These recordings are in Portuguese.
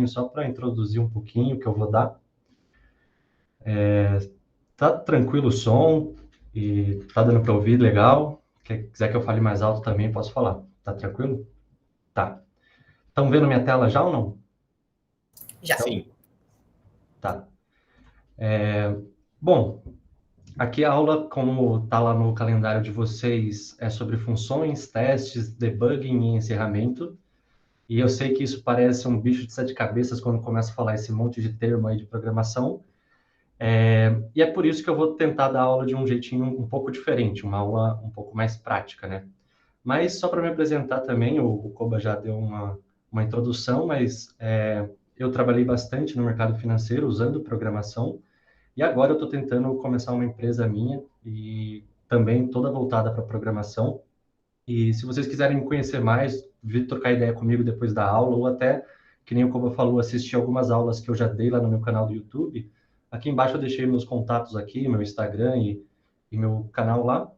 só para introduzir um pouquinho que eu vou dar. Tá tranquilo o som e tá dando para ouvir legal? Quiser que eu fale mais alto também, posso falar. Tá tranquilo? Tá. Estão vendo minha tela já ou não? Já. Sim. Tá. Bom, aqui a aula, como está lá no calendário de vocês, é sobre funções, testes, debugging e encerramento. E eu sei que isso parece um bicho de sete cabeças quando começa a falar esse monte de termo aí de programação. E é por isso que eu vou tentar dar aula de um jeitinho um pouco diferente, uma aula um pouco mais prática, né? Mas só para me apresentar também, o Koba já deu uma introdução, mas eu trabalhei bastante no mercado financeiro usando programação, e agora eu estou tentando começar uma empresa minha e também toda voltada para programação. E se vocês quiserem me conhecer mais, vir trocar ideia comigo depois da aula, ou até, que nem o Koba falou, assistir algumas aulas que eu já dei lá no meu canal do YouTube, aqui embaixo eu deixei meus contatos aqui, meu Instagram e meu canal lá.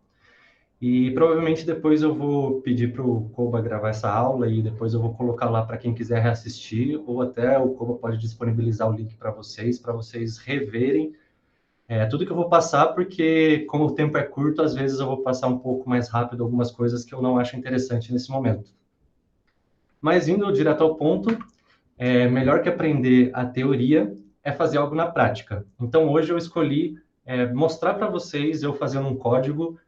E provavelmente depois eu vou pedir para o Koba gravar essa aula e depois eu vou colocar lá para quem quiser reassistir, ou até o Koba pode disponibilizar o link para vocês reverem tudo que eu vou passar, porque como o tempo é curto, às vezes eu vou passar um pouco mais rápido algumas coisas que eu não acho interessante nesse momento. Mas indo direto ao ponto, melhor que aprender a teoria é fazer algo na prática. Então hoje eu escolhi mostrar para vocês eu fazendo um código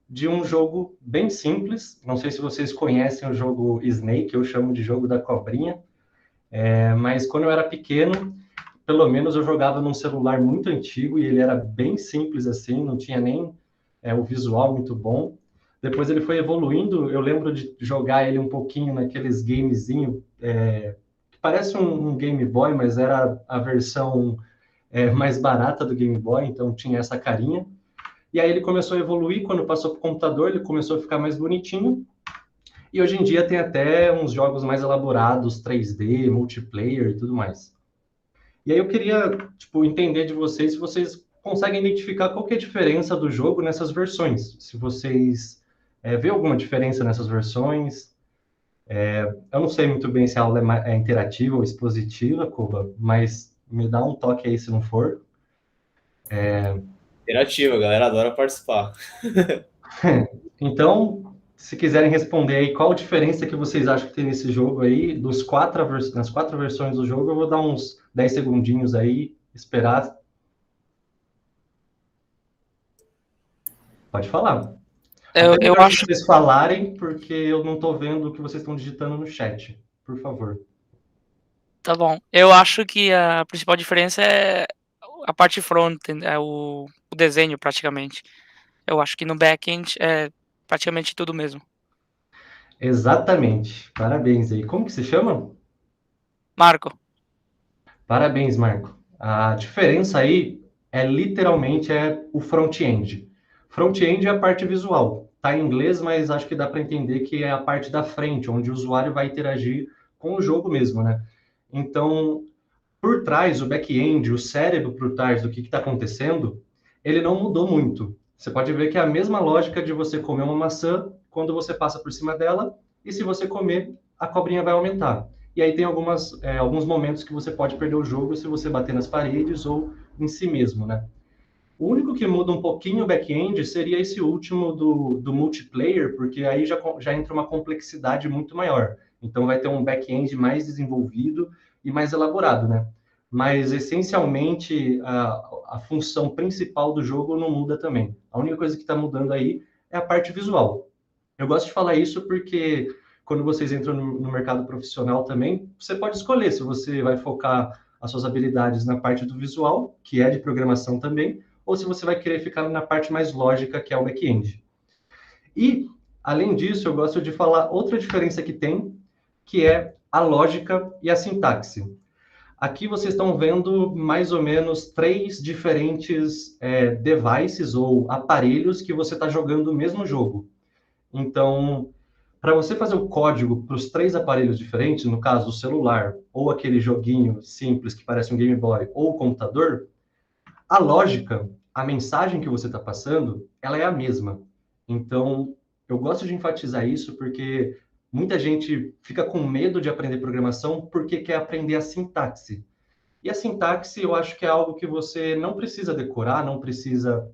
de um jogo bem simples. Não sei se vocês conhecem o jogo Snake, eu chamo de jogo da cobrinha. Mas quando eu era pequeno, pelo menos eu jogava num celular muito antigo e ele era bem simples assim, não tinha nem o visual muito bom. Depois ele foi evoluindo, eu lembro de jogar ele um pouquinho naqueles gamezinho que parece um Game Boy, mas era a versão mais barata do Game Boy, então tinha essa carinha. E aí ele começou a evoluir, quando passou para o computador, ele começou a ficar mais bonitinho. E hoje em dia tem até uns jogos mais elaborados, 3D, multiplayer e tudo mais. E aí eu queria, entender de vocês se vocês conseguem identificar qual que é a diferença do jogo nessas versões. Se vocês vê alguma diferença nessas versões. Eu não sei muito bem se a aula é interativa ou expositiva, Koba, mas me dá um toque aí se não for. Interativo, a galera adora participar. Então, se quiserem responder aí qual a diferença que vocês acham que tem nesse jogo aí, nas quatro versões do jogo, eu vou dar uns 10 segundinhos aí, esperar. Pode falar. Eu, Até eu melhor se acho, vocês falarem, porque eu não estou vendo o que vocês estão digitando no chat. Por favor. tá bom. Eu acho que a principal diferença é a parte front, é o desenho praticamente. Eu acho que no back-end é praticamente tudo mesmo. Exatamente. Parabéns aí. Como que se chama? Marco, Parabéns, Marco. A diferença aí literalmente o front-end. Front-end é a parte visual. Tá em inglês, mas acho que dá para entender que é a parte da frente, onde o usuário vai interagir com o jogo mesmo, né? Então, por trás, o back-end, o cérebro por trás do que está acontecendo, ele não mudou muito. Você pode ver que é a mesma lógica de você comer uma maçã quando você passa por cima dela, e se você comer, a cobrinha vai aumentar. E aí tem alguns momentos que você pode perder o jogo se você bater nas paredes ou em si mesmo, né? O único que muda um pouquinho o back-end seria esse último do multiplayer, porque aí já entra uma complexidade muito maior. Então vai ter um back-end mais desenvolvido e mais elaborado, né? Mas essencialmente a função principal do jogo não muda também. A única coisa que está mudando aí é a parte visual. Eu gosto de falar isso porque quando vocês entram no mercado profissional também, você pode escolher se você vai focar as suas habilidades na parte do visual, que é de programação também, ou se você vai querer ficar na parte mais lógica, que é o back-end. E, além disso, eu gosto de falar outra diferença que tem, que é a lógica e a sintaxe. Aqui vocês estão vendo mais ou menos três diferentes devices ou aparelhos que você está jogando o mesmo jogo. Então, para você fazer o código para os três aparelhos diferentes, no caso o celular, ou aquele joguinho simples que parece um Game Boy, ou o computador, a lógica, a mensagem que você está passando, ela é a mesma. Então, eu gosto de enfatizar isso porque muita gente fica com medo de aprender programação porque quer aprender a sintaxe. E a sintaxe, eu acho que é algo que você não precisa decorar, não precisa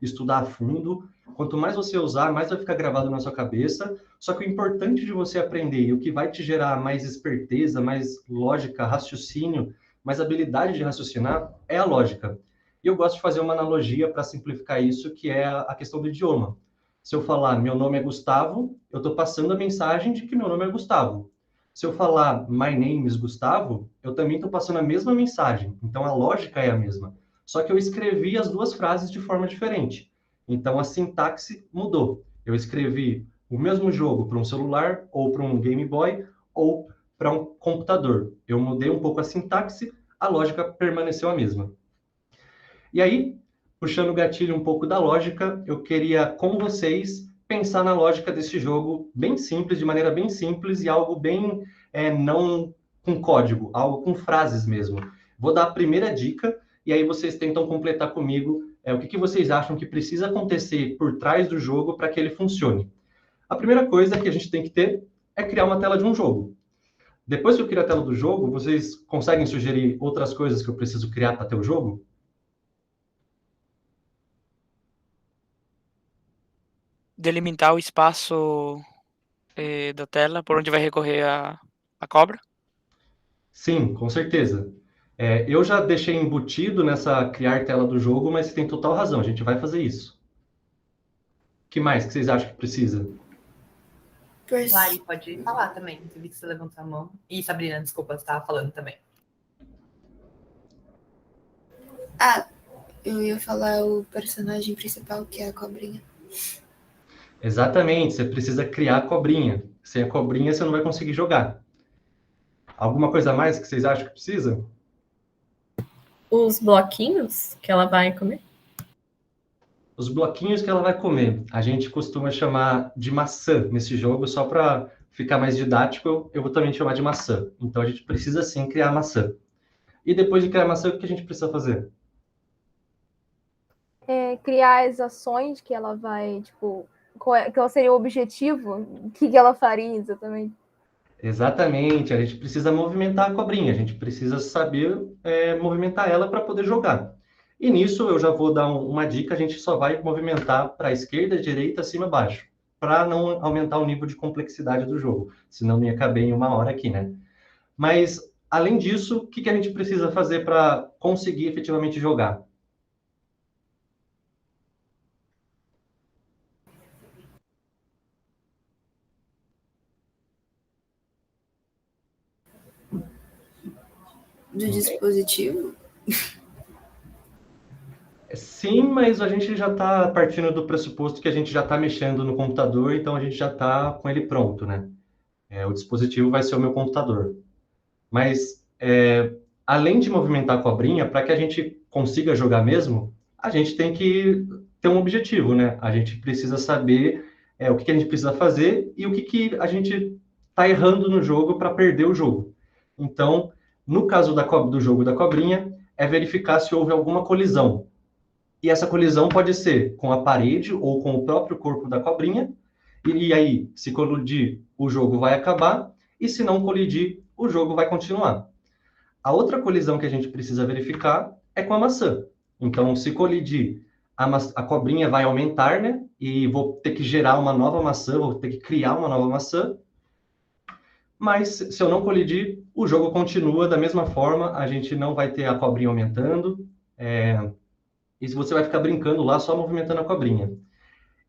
estudar a fundo. Quanto mais você usar, mais vai ficar gravado na sua cabeça. Só que o importante de você aprender e o que vai te gerar mais esperteza, mais lógica, raciocínio, mais habilidade de raciocinar é a lógica. E eu gosto de fazer uma analogia para simplificar isso, que é a questão do idioma. Se eu falar meu nome é Gustavo, eu estou passando a mensagem de que meu nome é Gustavo. Se eu falar my name is Gustavo, eu também estou passando a mesma mensagem. Então a lógica é a mesma. Só que eu escrevi as duas frases de forma diferente. Então a sintaxe mudou. Eu escrevi o mesmo jogo para um celular, ou para um Game Boy, ou para um computador. Eu mudei um pouco a sintaxe, a lógica permaneceu a mesma. E aí, puxando o gatilho um pouco da lógica, eu queria, com vocês, pensar na lógica desse jogo bem simples, de maneira bem simples e algo bem não com código, algo com frases mesmo. Vou dar a primeira dica e aí vocês tentam completar comigo o que vocês acham que precisa acontecer por trás do jogo para que ele funcione. A primeira coisa que a gente tem que ter é criar uma tela de um jogo. Depois que eu criar a tela do jogo, vocês conseguem sugerir outras coisas que eu preciso criar para ter o jogo? Delimitar o espaço da tela por onde vai recorrer a cobra. Sim, com certeza. Eu já deixei embutido nessa criar tela do jogo, mas você tem total razão, a gente vai fazer isso. O que mais que vocês acham que precisa? Lari, pode falar também. Eu vi que você levantou a mão. E Sabrina, desculpa, você estava falando também. Eu ia falar o personagem principal, que é a cobrinha. Exatamente, você precisa criar a cobrinha. Sem a cobrinha você não vai conseguir jogar. Alguma coisa a mais que vocês acham que precisa? Os bloquinhos que ela vai comer? Os bloquinhos que ela vai comer, a gente costuma chamar de maçã nesse jogo, só para ficar mais didático, eu vou também chamar de maçã. Então a gente precisa sim criar a maçã. E depois de criar a maçã, o que a gente precisa fazer? Criar as ações que ela vai, qual seria o objetivo, o que ela faria exatamente. Exatamente, a gente precisa movimentar a cobrinha, a gente precisa saber movimentar ela para poder jogar. E nisso eu já vou dar uma dica, a gente só vai movimentar para a esquerda, direita, cima, baixo, para não aumentar o nível de complexidade do jogo, senão não ia caber em uma hora aqui, né? Mas, além disso, o que a gente precisa fazer para conseguir efetivamente jogar? Do dispositivo? Sim, mas a gente já está partindo do pressuposto que a gente já está mexendo no computador, então a gente já está com ele pronto, né? O dispositivo vai ser o meu computador. Mas, além de movimentar a cobrinha, para que a gente consiga jogar mesmo, a gente tem que ter um objetivo, né? A gente precisa saber o que a gente precisa fazer e o que a gente está errando no jogo para perder o jogo. Então, no caso do jogo da cobrinha, é verificar se houve alguma colisão. E essa colisão pode ser com a parede ou com o próprio corpo da cobrinha. E aí, se colidir, o jogo vai acabar. E se não colidir, o jogo vai continuar. A outra colisão que a gente precisa verificar é com a maçã. Então, se colidir, a cobrinha vai aumentar, né? E vou ter que gerar uma nova maçã, vou ter que criar uma nova maçã. Mas, se eu não colidir, o jogo continua da mesma forma, a gente não vai ter a cobrinha aumentando. E você vai ficar brincando lá, só movimentando a cobrinha.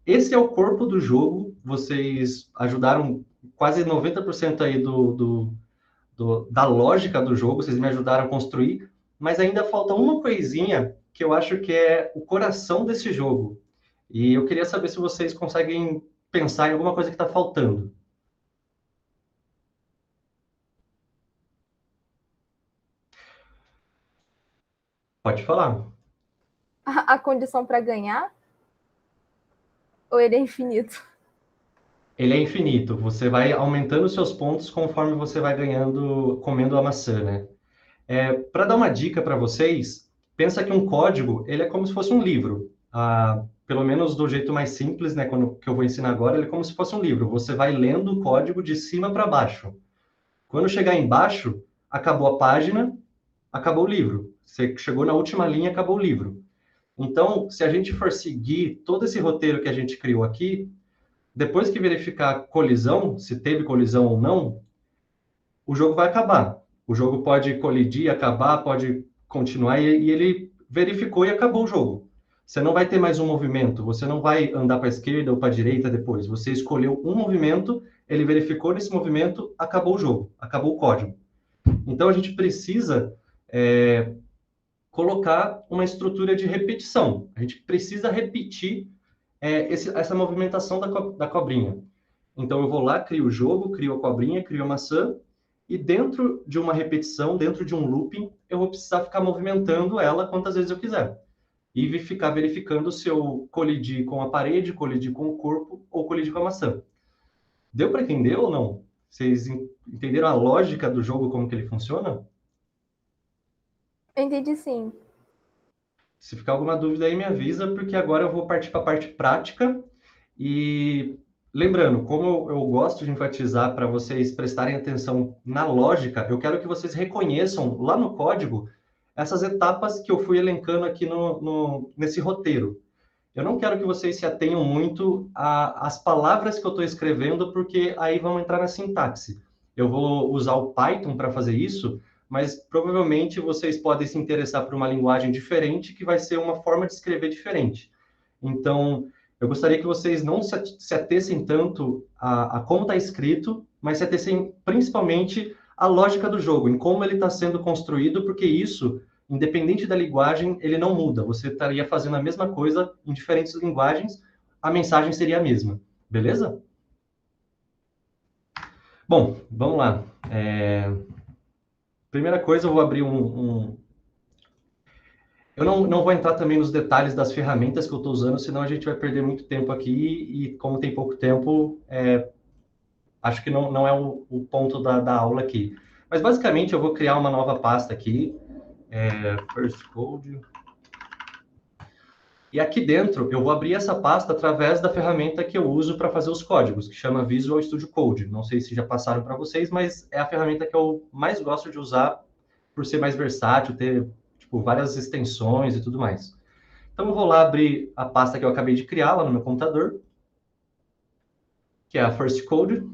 Esse é o corpo do jogo. Vocês ajudaram quase 90% aí da lógica do jogo. Vocês me ajudaram a construir. Mas ainda falta uma coisinha que eu acho que é o coração desse jogo. E eu queria saber se vocês conseguem pensar em alguma coisa que está faltando. Pode falar. A condição para ganhar? Ou ele é infinito? Ele é infinito. Você vai aumentando os seus pontos conforme você vai ganhando, comendo a maçã, né? Para dar uma dica para vocês, pensa que um código, ele é como se fosse um livro. pelo menos do jeito mais simples, né, que eu vou ensinar agora, ele é como se fosse um livro. Você vai lendo o código de cima para baixo. Quando chegar embaixo, acabou a página, acabou o livro. Você chegou na última linha, acabou o livro. Então, se a gente for seguir todo esse roteiro que a gente criou aqui, depois que verificar colisão, se teve colisão ou não, o jogo vai acabar. O jogo pode colidir, acabar, pode continuar, e ele verificou e acabou o jogo. Você não vai ter mais um movimento, você não vai andar para a esquerda ou para a direita depois. Você escolheu um movimento, ele verificou nesse movimento, acabou o jogo, acabou o código. Então, a gente precisa colocar uma estrutura de repetição. A gente precisa repetir essa movimentação da cobrinha. Então, eu vou lá, crio o jogo, crio a cobrinha, crio a maçã, e dentro de uma repetição, dentro de um looping, eu vou precisar ficar movimentando ela quantas vezes eu quiser. E ficar verificando se eu colidir com a parede, colidir com o corpo ou colidir com a maçã. Deu para entender ou não? Vocês entenderam a lógica do jogo, como que ele funciona? Entendi, sim. Se ficar alguma dúvida aí, me avisa, porque agora eu vou partir para a parte prática. E lembrando, como eu gosto de enfatizar para vocês prestarem atenção na lógica, eu quero que vocês reconheçam lá no código essas etapas que eu fui elencando aqui nesse roteiro. Eu não quero que vocês se atenham muito às palavras que eu estou escrevendo, porque aí vão entrar na sintaxe. Eu vou usar o Python para fazer isso, mas provavelmente vocês podem se interessar por uma linguagem diferente, que vai ser uma forma de escrever diferente. Então, eu gostaria que vocês não se atessem tanto a como está escrito, mas se atessem principalmente à lógica do jogo, em como ele está sendo construído, porque isso, independente da linguagem, ele não muda. Você estaria fazendo a mesma coisa em diferentes linguagens, a mensagem seria a mesma. Beleza? Bom, vamos lá. Primeira coisa, eu vou abrir Eu não vou entrar também nos detalhes das ferramentas que eu estou usando, senão a gente vai perder muito tempo aqui, e como tem pouco tempo, acho que não é o ponto da aula aqui. Mas, basicamente, eu vou criar uma nova pasta aqui, First Code. E aqui dentro, eu vou abrir essa pasta através da ferramenta que eu uso para fazer os códigos, que chama Visual Studio Code. Não sei se já passaram para vocês, mas é a ferramenta que eu mais gosto de usar, por ser mais versátil, ter várias extensões e tudo mais. Então, eu vou lá abrir a pasta que eu acabei de criar lá no meu computador, que é a First Code.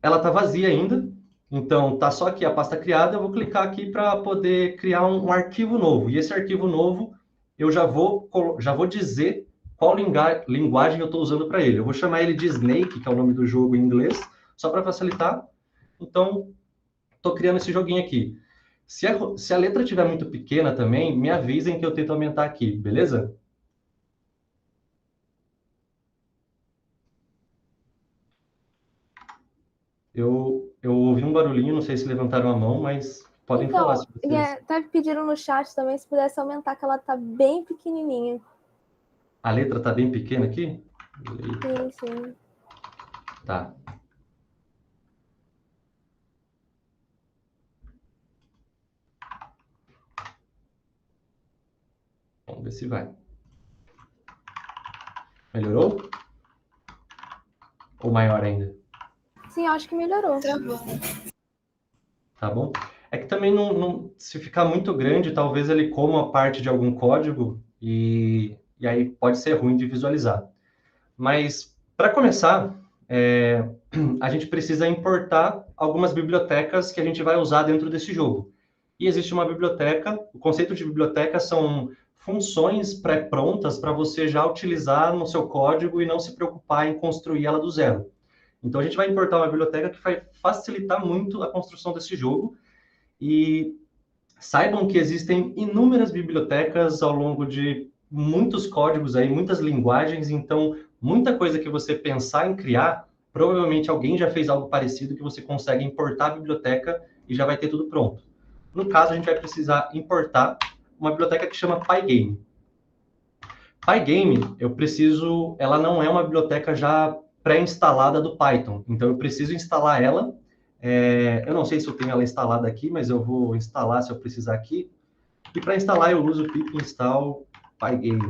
Ela está vazia ainda, então está só aqui a pasta criada. Eu vou clicar aqui para poder criar um arquivo novo. E esse arquivo novo, eu já vou dizer qual linguagem eu estou usando para ele. Eu vou chamar ele de Snake, que é o nome do jogo em inglês, só para facilitar. Então, estou criando esse joguinho aqui. Se a letra estiver muito pequena também, me avisem que eu tento aumentar aqui, beleza? Eu ouvi um barulhinho, não sei se levantaram a mão, mas podem falar. Se vocês... Tá pedindo no chat também, se pudesse aumentar, que ela tá bem pequenininha. A letra tá bem pequena aqui? Sim. Tá. Vamos ver se vai. Melhorou? Ou maior ainda? Sim, eu acho que melhorou. Tá bom. Tá bom? É que também se ficar muito grande, talvez ele coma a parte de algum código e aí pode ser ruim de visualizar. Mas, para começar, a gente precisa importar algumas bibliotecas que a gente vai usar dentro desse jogo. E existe uma biblioteca, o conceito de biblioteca são funções pré-prontas para você já utilizar no seu código e não se preocupar em construir ela do zero. Então, a gente vai importar uma biblioteca que vai facilitar muito a construção desse jogo. E saibam que existem inúmeras bibliotecas ao longo de muitos códigos aí, muitas linguagens. Então, muita coisa que você pensar em criar, provavelmente alguém já fez algo parecido que você consegue importar a biblioteca e já vai ter tudo pronto. No caso, a gente vai precisar importar uma biblioteca que chama Pygame. Pygame, ela não é uma biblioteca já pré-instalada do Python, então eu preciso instalar ela. Eu não sei se eu tenho ela instalada aqui, mas eu vou instalar se eu precisar aqui. E para instalar eu uso pip install Pygame.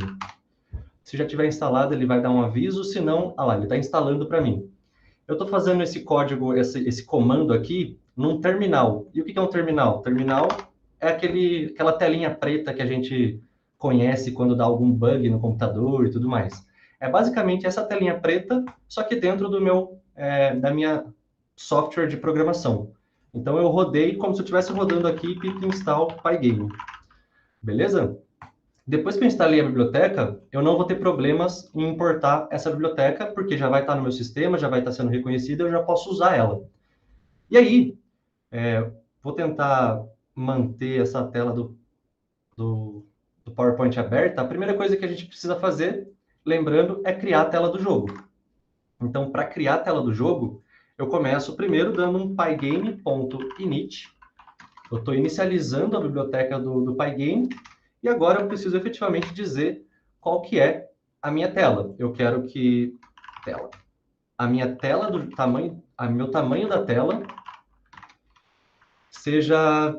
Se já tiver instalado, ele vai dar um aviso, se não, lá, ele está instalando para mim. Eu estou fazendo esse código, esse comando aqui, num terminal. E o que é um terminal? Terminal é aquela telinha preta que a gente conhece quando dá algum bug no computador e tudo mais. É basicamente essa telinha preta, só que dentro da minha software de programação. Então, eu rodei como se eu estivesse rodando aqui pip install Pygame. Beleza? Depois que eu instalei a biblioteca, eu não vou ter problemas em importar essa biblioteca, porque já vai estar no meu sistema, já vai estar sendo reconhecida, eu já posso usar ela. E aí, vou tentar manter essa tela do PowerPoint aberta. A primeira coisa que a gente precisa fazer, lembrando, é criar a tela do jogo. Então, para criar a tela do jogo, eu começo primeiro dando um pygame.init. Eu estou inicializando a biblioteca do Pygame. E agora eu preciso efetivamente dizer qual que é a minha tela. Eu quero que a minha tela meu tamanho da tela seja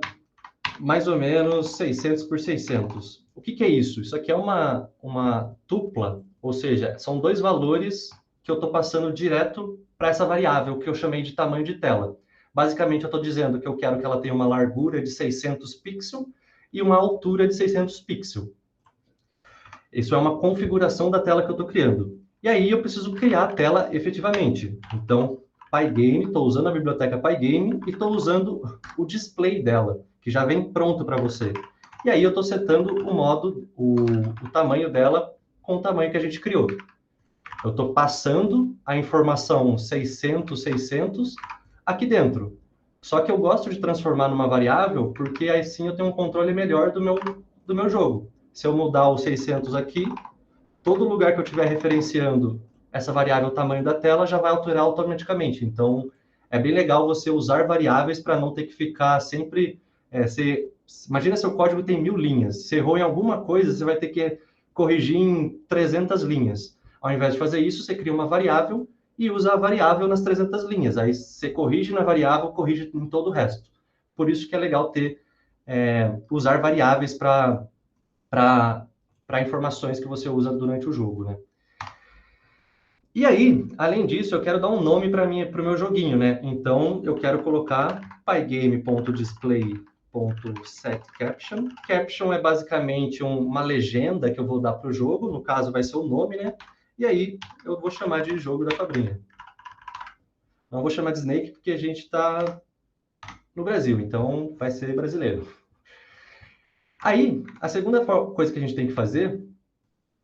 mais ou menos 600 por 600. O que é isso? Isso aqui é uma tupla, ou seja, são dois valores que eu estou passando direto para essa variável que eu chamei de tamanho de tela. Basicamente, eu estou dizendo que eu quero que ela tenha uma largura de 600 pixels e uma altura de 600 pixels. Isso é uma configuração da tela que eu estou criando. E aí eu preciso criar a tela efetivamente. Então, Pygame, estou usando a biblioteca Pygame e estou usando o display dela, que já vem pronto para você. E aí eu estou setando o tamanho dela com o tamanho que a gente criou. Eu estou passando a informação 600, 600 aqui dentro. Só que eu gosto de transformar numa variável, porque aí sim eu tenho um controle melhor do meu jogo. Se eu mudar o 600 aqui, todo lugar que eu estiver referenciando essa variável tamanho da tela já vai alterar automaticamente. Então, é bem legal você usar variáveis para não ter que ficar sempre... imagina seu código tem 1000 linhas. Se errou em alguma coisa, você vai ter que corrigir em 300 linhas. Ao invés de fazer isso, você cria uma variável e usa a variável nas 300 linhas. Aí você corrige na variável, corrige em todo o resto. Por isso que é legal usar variáveis para informações que você usa durante o jogo, né? E aí, além disso, eu quero dar um nome para o meu joguinho, né? Então, eu quero colocar pygame.display.setCaption. Caption é basicamente uma legenda que eu vou dar para o jogo, no caso vai ser o nome, né? E aí, eu vou chamar de jogo da cobrinha. Não vou chamar de Snake, porque a gente está no Brasil, então vai ser brasileiro. Aí, a segunda coisa que a gente tem que fazer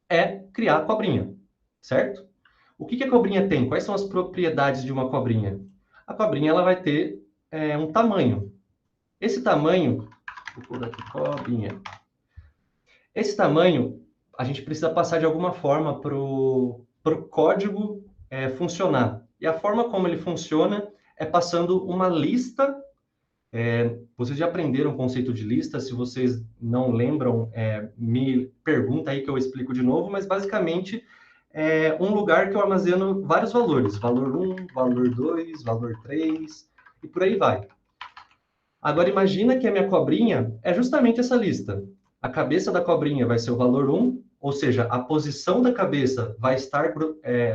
é criar a cobrinha, certo? O que a cobrinha tem? Quais são as propriedades de uma cobrinha? A cobrinha ela vai ter um tamanho. Esse tamanho... Vou pôr aqui, cobrinha. Esse tamanho, a gente precisa passar de alguma forma para o código funcionar. E a forma como ele funciona é passando uma lista. Vocês já aprenderam o conceito de lista. Se vocês não lembram, me pergunta aí que eu explico de novo. Mas, basicamente, é um lugar que eu armazeno vários valores. Valor 1, valor 2, valor 3 e por aí vai. Agora, imagina que a minha cobrinha é justamente essa lista. A cabeça da cobrinha vai ser o valor 1, ou seja, a posição da cabeça vai estar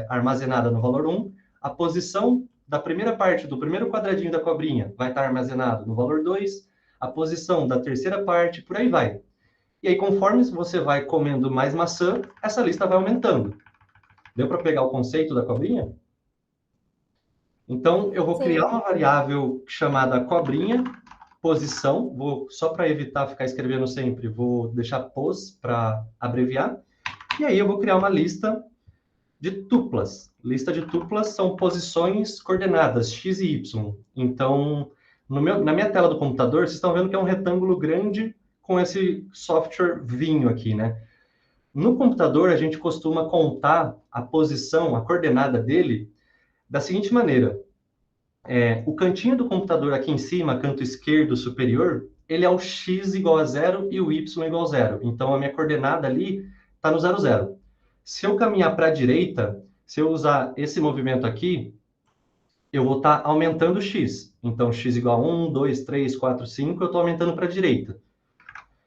armazenada no valor 1, a posição da primeira parte, do primeiro quadradinho da cobrinha, vai estar armazenado no valor 2, a posição da terceira parte, por aí vai. E aí, conforme você vai comendo mais maçã, essa lista vai aumentando. Deu para pegar o conceito da cobrinha? Então, eu vou criar uma variável chamada cobrinha, posição, só para evitar ficar escrevendo sempre, vou deixar pos para abreviar, e aí eu vou criar uma lista de tuplas. Lista de tuplas são posições coordenadas, x e y. Então, na minha tela do computador, vocês estão vendo que é um retângulo grande com esse software vinho aqui, né? No computador, a gente costuma contar a posição, a coordenada dele, da seguinte maneira. O cantinho do computador aqui em cima, canto esquerdo superior, ele é o x igual a 0 e o y igual a 0. Então, a minha coordenada ali está no 0, 0. Se eu caminhar para a direita, se eu usar esse movimento aqui, eu vou estar aumentando o x. Então, x igual a 1, 2, 3, 4, 5, eu estou aumentando para a direita.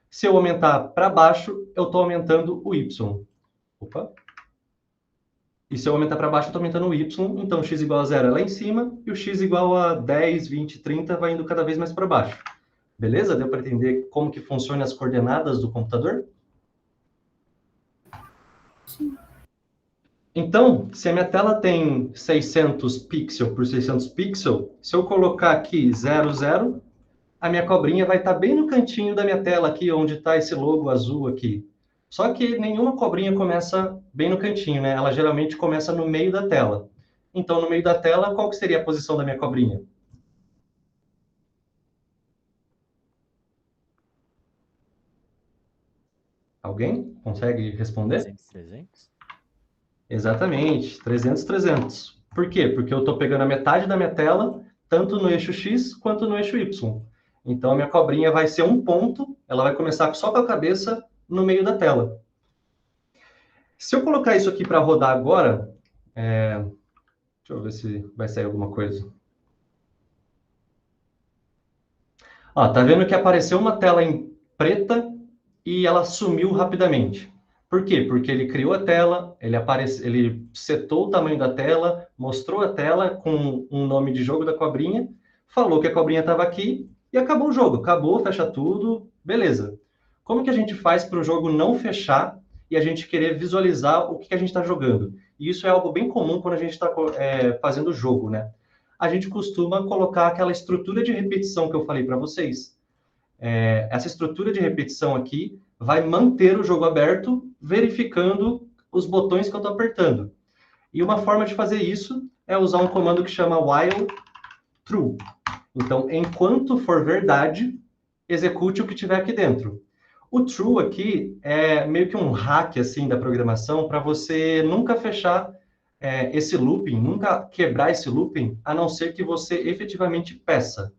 Se eu aumentar para baixo, eu estou aumentando o y. Opa. E se eu aumentar para baixo, eu estou aumentando o y. Então, x igual a 0 é lá em cima, e o x igual a 10, 20, 30 vai indo cada vez mais para baixo. Beleza? Deu para entender como que funcionam as coordenadas do computador? Sim. Então, se a minha tela tem 600 pixels por 600 pixels, se eu colocar aqui 00, a minha cobrinha vai estar bem no cantinho da minha tela aqui, onde está esse logo azul aqui. Só que nenhuma cobrinha começa bem no cantinho, né? Ela geralmente começa no meio da tela. Então, no meio da tela, qual que seria a posição da minha cobrinha? Alguém consegue responder? 300, 300? Exatamente, 300, 300. Por quê? Porque eu estou pegando a metade da minha tela, tanto no eixo X quanto no eixo Y. Então, a minha cobrinha vai ser um ponto, ela vai começar só com a cabeça no meio da tela. Se eu colocar isso aqui para rodar agora, deixa eu ver se vai sair alguma coisa. Ó, tá vendo que apareceu uma tela em preta e ela sumiu rapidamente. Por quê? Porque ele criou a tela, ele setou o tamanho da tela, mostrou a tela com um nome de jogo da cobrinha, falou que a cobrinha estava aqui e acabou o jogo. Acabou, fecha tudo, beleza. Como que a gente faz para o jogo não fechar e a gente querer visualizar o que a gente está jogando? E isso é algo bem comum quando a gente está fazendo o jogo, né? A gente costuma colocar aquela estrutura de repetição que eu falei para vocês. Essa estrutura de repetição aqui vai manter o jogo aberto, verificando os botões que eu estou apertando. E uma forma de fazer isso é usar um comando que chama while true. Então, enquanto for verdade, execute o que tiver aqui dentro. O true aqui é meio que um hack assim, da programação para você nunca fechar esse looping, nunca quebrar esse looping, a não ser que você efetivamente peça.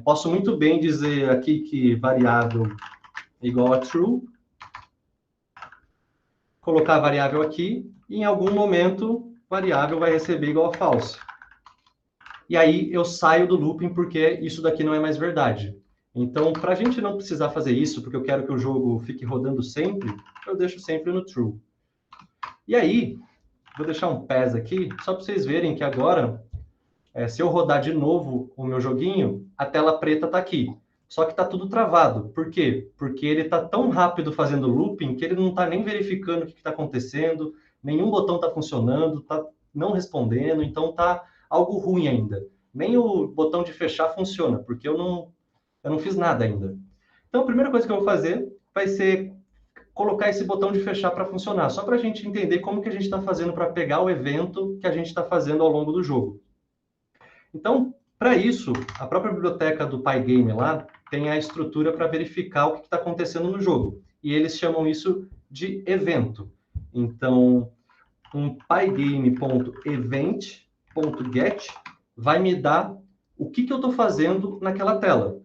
Posso muito bem dizer aqui que variável igual a true, colocar a variável aqui, e em algum momento, variável vai receber igual a false. E aí eu saio do looping porque isso daqui não é mais verdade. Então, para a gente não precisar fazer isso, porque eu quero que o jogo fique rodando sempre, eu deixo sempre no true. E aí, vou deixar um pass aqui, só para vocês verem que agora, se eu rodar de novo o meu joguinho, a tela preta está aqui. Só que está tudo travado. Por quê? Porque ele está tão rápido fazendo looping que ele não está nem verificando o que está acontecendo, nenhum botão está funcionando, está não respondendo, então está algo ruim ainda. Nem o botão de fechar funciona, porque eu não fiz nada ainda. Então, a primeira coisa que eu vou fazer vai ser colocar esse botão de fechar para funcionar, só para a gente entender como que a gente está fazendo para pegar o evento que a gente está fazendo ao longo do jogo. Então, para isso, a própria biblioteca do Pygame lá tem a estrutura para verificar o que está acontecendo no jogo. E eles chamam isso de evento. Então, um pygame.event.get vai me dar o que eu estou fazendo naquela tela.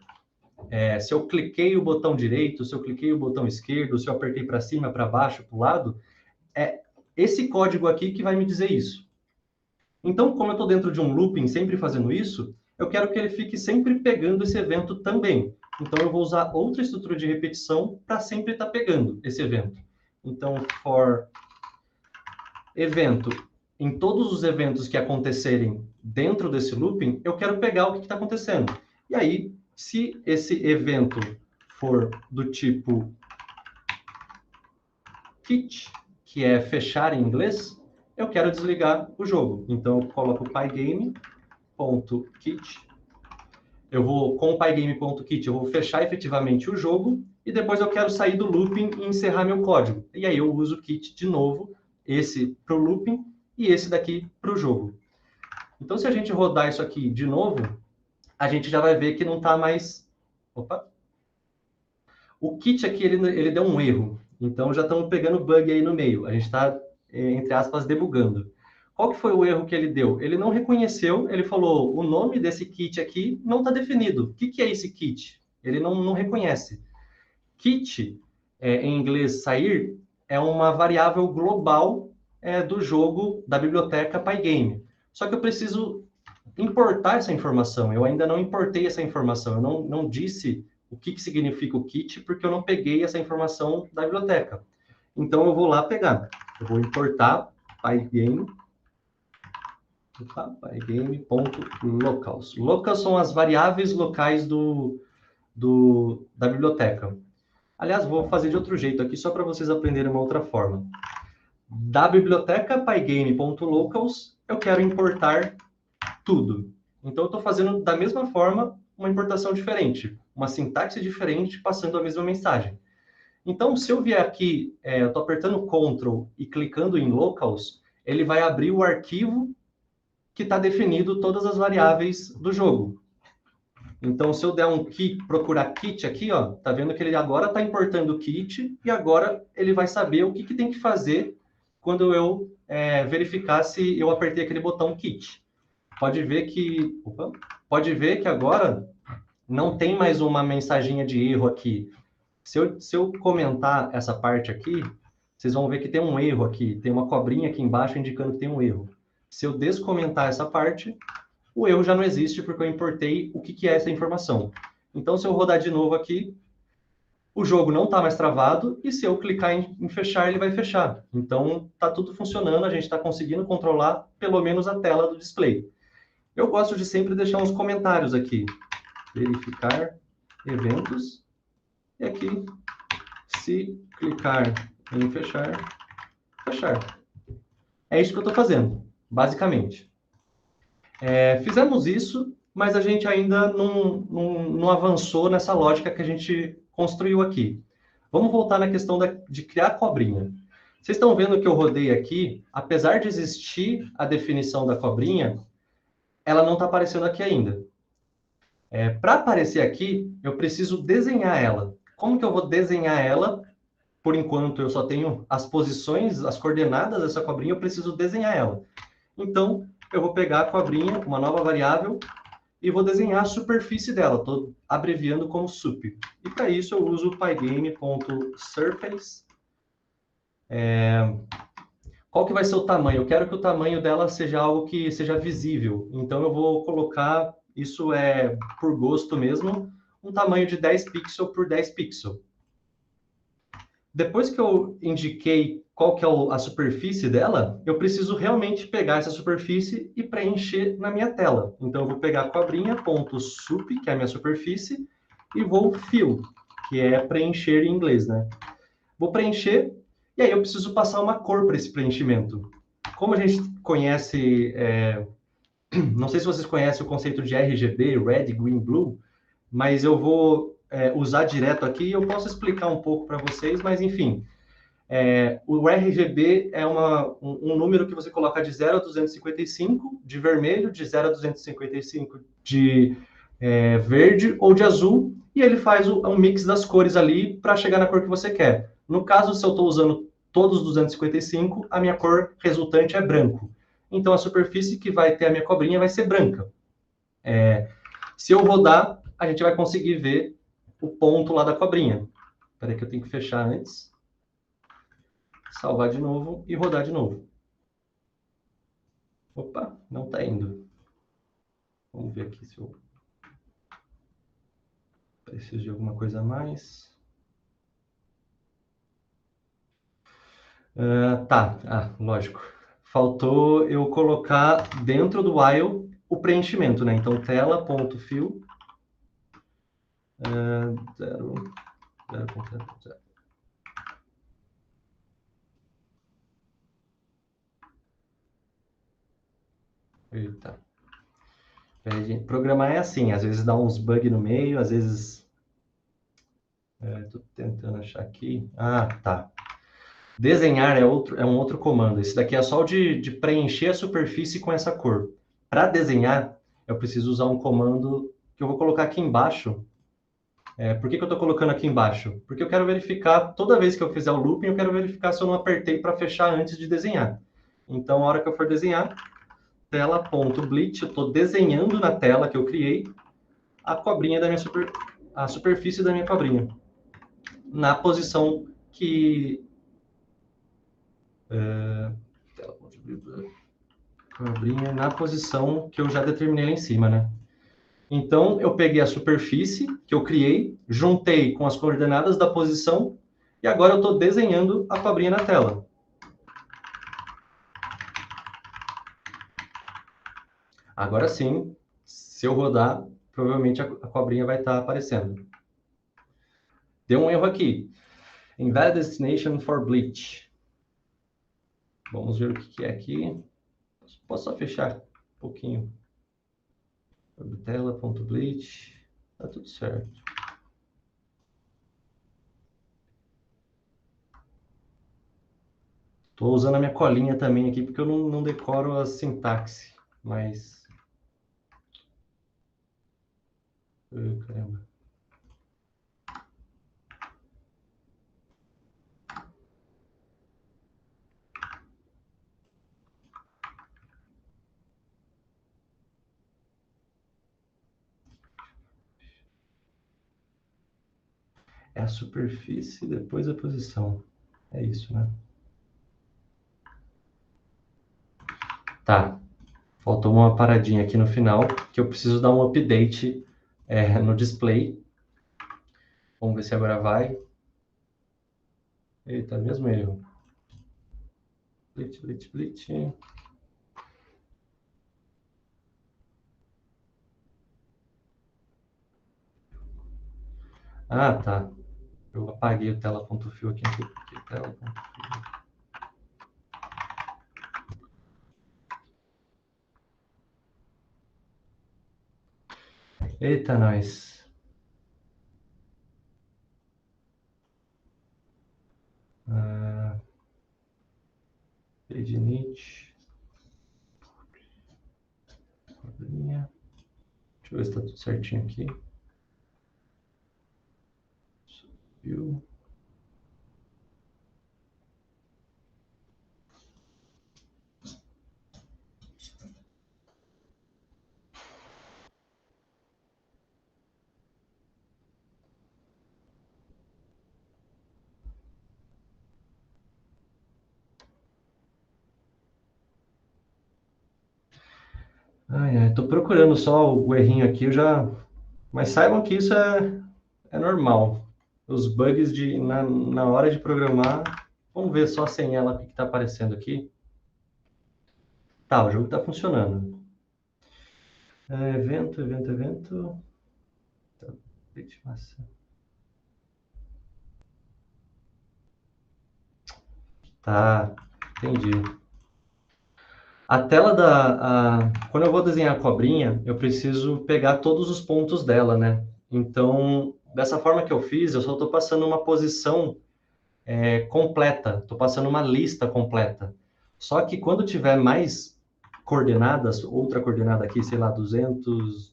Se eu cliquei o botão direito, se eu cliquei o botão esquerdo, se eu apertei para cima, para baixo, para o lado, é esse código aqui que vai me dizer isso. Então, como eu estou dentro de um looping, sempre fazendo isso, eu quero que ele fique sempre pegando esse evento também. Então, eu vou usar outra estrutura de repetição para sempre estar pegando esse evento. Então, for evento, em todos os eventos que acontecerem dentro desse looping, eu quero pegar o que está acontecendo. E aí, se esse evento for do tipo quit, que é fechar em inglês, eu quero desligar o jogo. Então, eu coloco pygame.quit. Com o pygame.quit, eu vou fechar efetivamente o jogo e depois eu quero sair do looping e encerrar meu código. E aí eu uso o quit de novo, esse para o looping e esse daqui para o jogo. Então, se a gente rodar isso aqui de novo, a gente já vai ver que não está mais... Opa! O kit aqui, ele deu um erro. Então, já estamos pegando bug aí no meio. A gente está, entre aspas, debugando. Qual que foi o erro que ele deu? Ele não reconheceu, ele falou, o nome desse kit aqui não está definido. O que é esse kit? Ele não reconhece. Kit, em inglês, sair, é uma variável global do jogo, da biblioteca Pygame. Só que eu preciso importar essa informação. Eu ainda não importei essa informação. Eu não disse o que significa o kit, porque eu não peguei essa informação da biblioteca. Então, eu vou lá pegar. Eu vou importar pygame.locals. Locals são as variáveis locais da biblioteca. Aliás, vou fazer de outro jeito aqui, só para vocês aprenderem uma outra forma. Da biblioteca pygame.locals, eu quero importar tudo. Então, eu estou fazendo da mesma forma uma importação diferente, uma sintaxe diferente, passando a mesma mensagem. Então, se eu vier aqui, eu estou apertando Ctrl e clicando em Locals, ele vai abrir o arquivo que está definido todas as variáveis do jogo. Então, se eu der um key, procurar kit aqui, ó, tá vendo que ele agora está importando o kit e agora ele vai saber o que tem que fazer quando eu verificar se eu apertei aquele botão kit. Pode ver que agora não tem mais uma mensaginha de erro aqui. Se eu comentar essa parte aqui, vocês vão ver que tem um erro aqui. Tem uma cobrinha aqui embaixo indicando que tem um erro. Se eu descomentar essa parte, o erro já não existe porque eu importei o que é essa informação. Então, se eu rodar de novo aqui, o jogo não está mais travado e se eu clicar em fechar, ele vai fechar. Então, está tudo funcionando, a gente está conseguindo controlar pelo menos a tela do display. Eu gosto de sempre deixar uns comentários aqui. Verificar eventos. E aqui, se clicar em fechar, fechar. É isso que eu estou fazendo, basicamente. Fizemos isso, mas a gente ainda não avançou nessa lógica que a gente construiu aqui. Vamos voltar na questão de criar cobrinha. Vocês estão vendo que eu rodei aqui, apesar de existir a definição da cobrinha, ela não está aparecendo aqui ainda. Para aparecer aqui, eu preciso desenhar ela. Como que eu vou desenhar ela? Por enquanto, eu só tenho as posições, as coordenadas dessa cobrinha, eu preciso desenhar ela. Então, eu vou pegar a cobrinha, uma nova variável, e vou desenhar a superfície dela. Estou abreviando como sup. E para isso, eu uso o pygame.surface. Qual que vai ser o tamanho? Eu quero que o tamanho dela seja algo que seja visível. Então, eu vou colocar, isso é por gosto mesmo, um tamanho de 10 pixels por 10 pixels. Depois que eu indiquei qual que é a superfície dela, eu preciso realmente pegar essa superfície e preencher na minha tela. Então, eu vou pegar a cobrinha.sup, que é a minha superfície, e vou fill, que é preencher em inglês, né? Vou preencher, e aí eu preciso passar uma cor para esse preenchimento. Como a gente conhece, não sei se vocês conhecem o conceito de RGB, Red, Green, Blue, mas eu vou usar direto aqui, eu posso explicar um pouco para vocês, mas enfim, o RGB é um número que você coloca de 0 a 255, de vermelho, de 0 a 255 de verde ou de azul, e ele faz um mix das cores ali para chegar na cor que você quer. No caso, se eu estou usando todos os 255, a minha cor resultante é branco. Então, a superfície que vai ter a minha cobrinha vai ser branca. Se eu rodar, a gente vai conseguir ver o ponto lá da cobrinha. Espera aí que eu tenho que fechar antes. Salvar de novo e rodar de novo. Opa, não está indo. Vamos ver aqui se eu preciso de alguma coisa a mais. Lógico. Faltou eu colocar dentro do while o preenchimento, né? Então, tela.fill 0. Eita. Programar é assim, às vezes dá uns bugs no meio, às vezes... Estou tentando achar aqui. Tá. Desenhar é um outro comando. Esse daqui é só o de preencher a superfície com essa cor. Para desenhar, eu preciso usar um comando que eu vou colocar aqui embaixo. Por que eu estou colocando aqui embaixo? Porque eu quero verificar, toda vez que eu fizer o looping, eu quero verificar se eu não apertei para fechar antes de desenhar. Então, a hora que eu for desenhar, tela.bleach, eu estou desenhando na tela que eu criei a cobrinha da minha a superfície da minha cobrinha. Na posição que... cobrinha na posição que eu já determinei lá em cima, né? Então, eu peguei a superfície que eu criei, juntei com as coordenadas da posição, e agora eu estou desenhando a cobrinha na tela. Agora sim, se eu rodar, provavelmente a cobrinha vai estar aparecendo. Deu um erro aqui. Invalid destination for bleach. Vamos ver o que é aqui. Posso só fechar um pouquinho. Tela.bleach. Tá tudo certo. Estou usando a minha colinha também aqui, porque eu não decoro a sintaxe. Mas... caramba. É a superfície depois a posição. É isso, né? Tá. Faltou uma paradinha aqui no final, que eu preciso dar um update no display. Vamos ver se agora vai. Eita, mesmo erro. Bleach. Ah, tá. Eu apaguei o tela.fill aqui. Tela.fill. Eita, nós. Page init. Deixa eu ver se está tudo certinho aqui. Subiu. Tô procurando só o errinho aqui, mas saibam que isso é normal. Os bugs na hora de programar, vamos ver só sem ela o que está aparecendo aqui. Tá, o jogo está funcionando. Evento. Tá, entendi. A tela quando eu vou desenhar a cobrinha, eu preciso pegar todos os pontos dela, né? Então, dessa forma que eu fiz, eu só estou passando uma posição completa. Estou passando uma lista completa. Só que quando tiver mais coordenadas, outra coordenada aqui, sei lá, 200,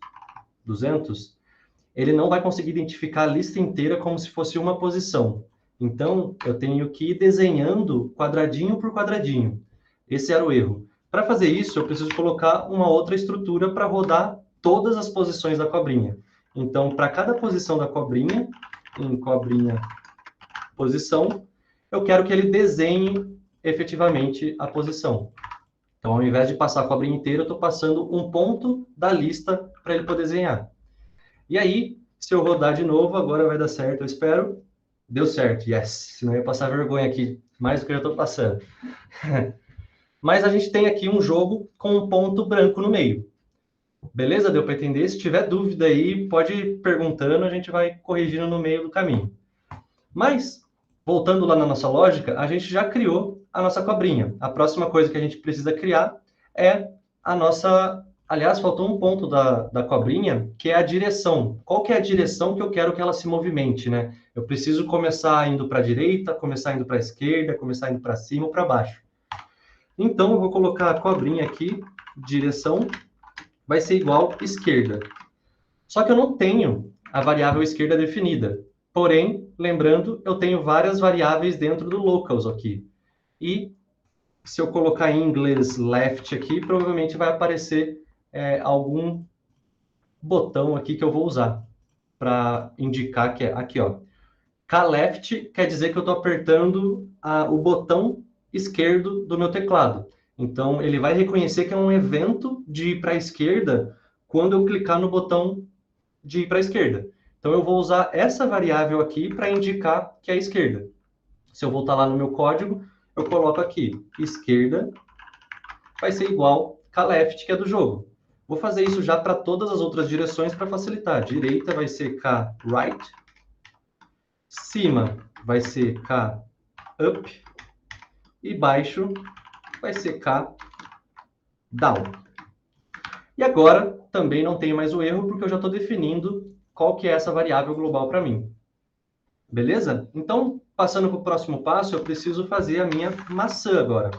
ele não vai conseguir identificar a lista inteira como se fosse uma posição. Então, eu tenho que ir desenhando quadradinho por quadradinho. Esse era o erro. Para fazer isso, eu preciso colocar uma outra estrutura para rodar todas as posições da cobrinha. Então, para cada posição da cobrinha, em cobrinha posição, eu quero que ele desenhe efetivamente a posição. Então, ao invés de passar a cobrinha inteira, eu estou passando um ponto da lista para ele poder desenhar. E aí, se eu rodar de novo, agora vai dar certo, eu espero. Deu certo, yes. Senão eu ia passar vergonha aqui, mais do que eu já estou passando. Mas a gente tem aqui um jogo com um ponto branco no meio. Beleza? Deu para entender? Se tiver dúvida aí, pode ir perguntando, a gente vai corrigindo no meio do caminho. Mas, voltando lá na nossa lógica, a gente já criou a nossa cobrinha. A próxima coisa que a gente precisa criar é a nossa... Aliás, faltou um ponto da cobrinha, que é a direção. Qual que é a direção que eu quero que ela se movimente, né? Eu preciso começar indo para a direita, começar indo para a esquerda, começar indo para cima ou para baixo. Então, eu vou colocar a cobrinha aqui, direção, vai ser igual esquerda. Só que eu não tenho a variável esquerda definida. Porém, lembrando, eu tenho várias variáveis dentro do locals aqui. E se eu colocar em inglês left aqui, provavelmente vai aparecer algum botão aqui que eu vou usar para indicar que é aqui, ó. K-left quer dizer que eu estou apertando o botão esquerdo do meu teclado. Então, ele vai reconhecer que é um evento de ir para a esquerda quando eu clicar no botão de ir para a esquerda. Então, eu vou usar essa variável aqui para indicar que é a esquerda. Se eu voltar lá no meu código, eu coloco aqui, esquerda vai ser igual a left, que é do jogo. Vou fazer isso já para todas as outras direções para facilitar. Direita vai ser k right, cima vai ser k up e baixo vai ser k down. E agora também não tem mais o erro, porque eu já estou definindo qual que é essa variável global para mim. Beleza? Então, passando para o próximo passo, eu preciso fazer a minha maçã agora.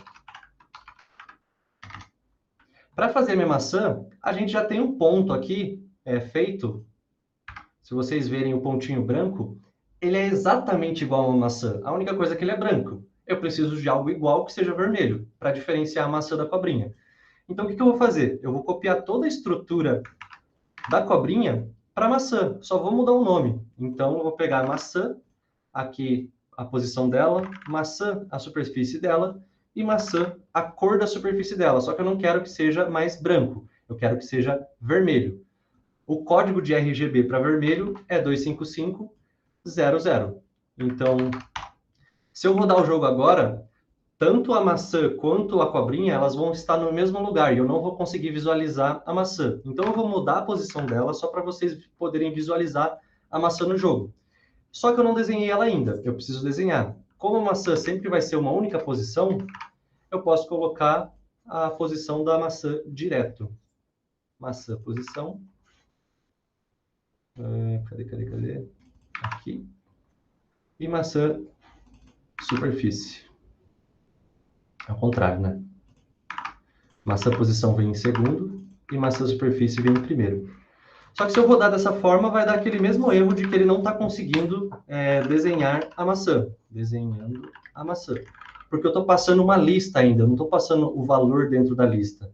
Para fazer a minha maçã, a gente já tem um ponto aqui feito. Se vocês verem o pontinho branco, ele é exatamente igual a uma maçã. A única coisa é que ele é branco. Eu preciso de algo igual que seja vermelho, para diferenciar a maçã da cobrinha. Então, o que eu vou fazer? Eu vou copiar toda a estrutura da cobrinha para a maçã. Só vou mudar o nome. Então, eu vou pegar a maçã, aqui a posição dela, maçã, a superfície dela, e maçã, a cor da superfície dela. Só que eu não quero que seja mais branco. Eu quero que seja vermelho. O código de RGB para vermelho é 25500. Então, se eu rodar o jogo agora, tanto a maçã quanto a cobrinha, elas vão estar no mesmo lugar e eu não vou conseguir visualizar a maçã. Então, eu vou mudar a posição dela só para vocês poderem visualizar a maçã no jogo. Só que eu não desenhei ela ainda, eu preciso desenhar. Como a maçã sempre vai ser uma única posição, eu posso colocar a posição da maçã direto. Maçã, posição. Cadê? Aqui. E maçã, superfície. Ao contrário, né? Maçã, posição vem em segundo e maçã, superfície vem em primeiro. Só que se eu rodar dessa forma, vai dar aquele mesmo erro de que ele não está conseguindo desenhar a maçã. Desenhando a maçã. Porque eu estou passando uma lista ainda, eu não estou passando o valor dentro da lista.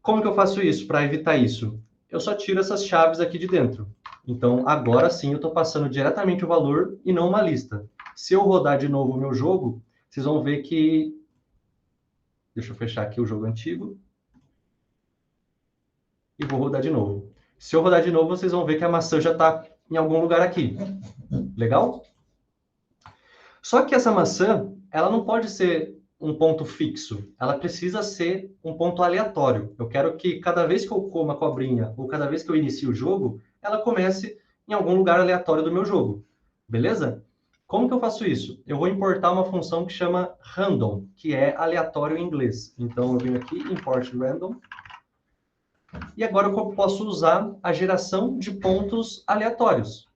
Como que eu faço isso para evitar isso? Eu só tiro essas chaves aqui de dentro. Então, agora sim, eu estou passando diretamente o valor e não uma lista. Se eu rodar de novo o meu jogo, vocês vão ver que... Deixa eu fechar aqui o jogo antigo. E vou rodar de novo. Se eu rodar de novo, vocês vão ver que a maçã já está em algum lugar aqui. Legal? Só que essa maçã, ela não pode ser um ponto fixo. Ela precisa ser um ponto aleatório. Eu quero que cada vez que eu como a cobrinha, ou cada vez que eu inicio o jogo, ela comece em algum lugar aleatório do meu jogo. Beleza? Como que eu faço isso? Eu vou importar uma função que chama random, que é aleatório em inglês. Então, eu venho aqui, import random. E agora eu posso usar a geração de pontos aleatórios.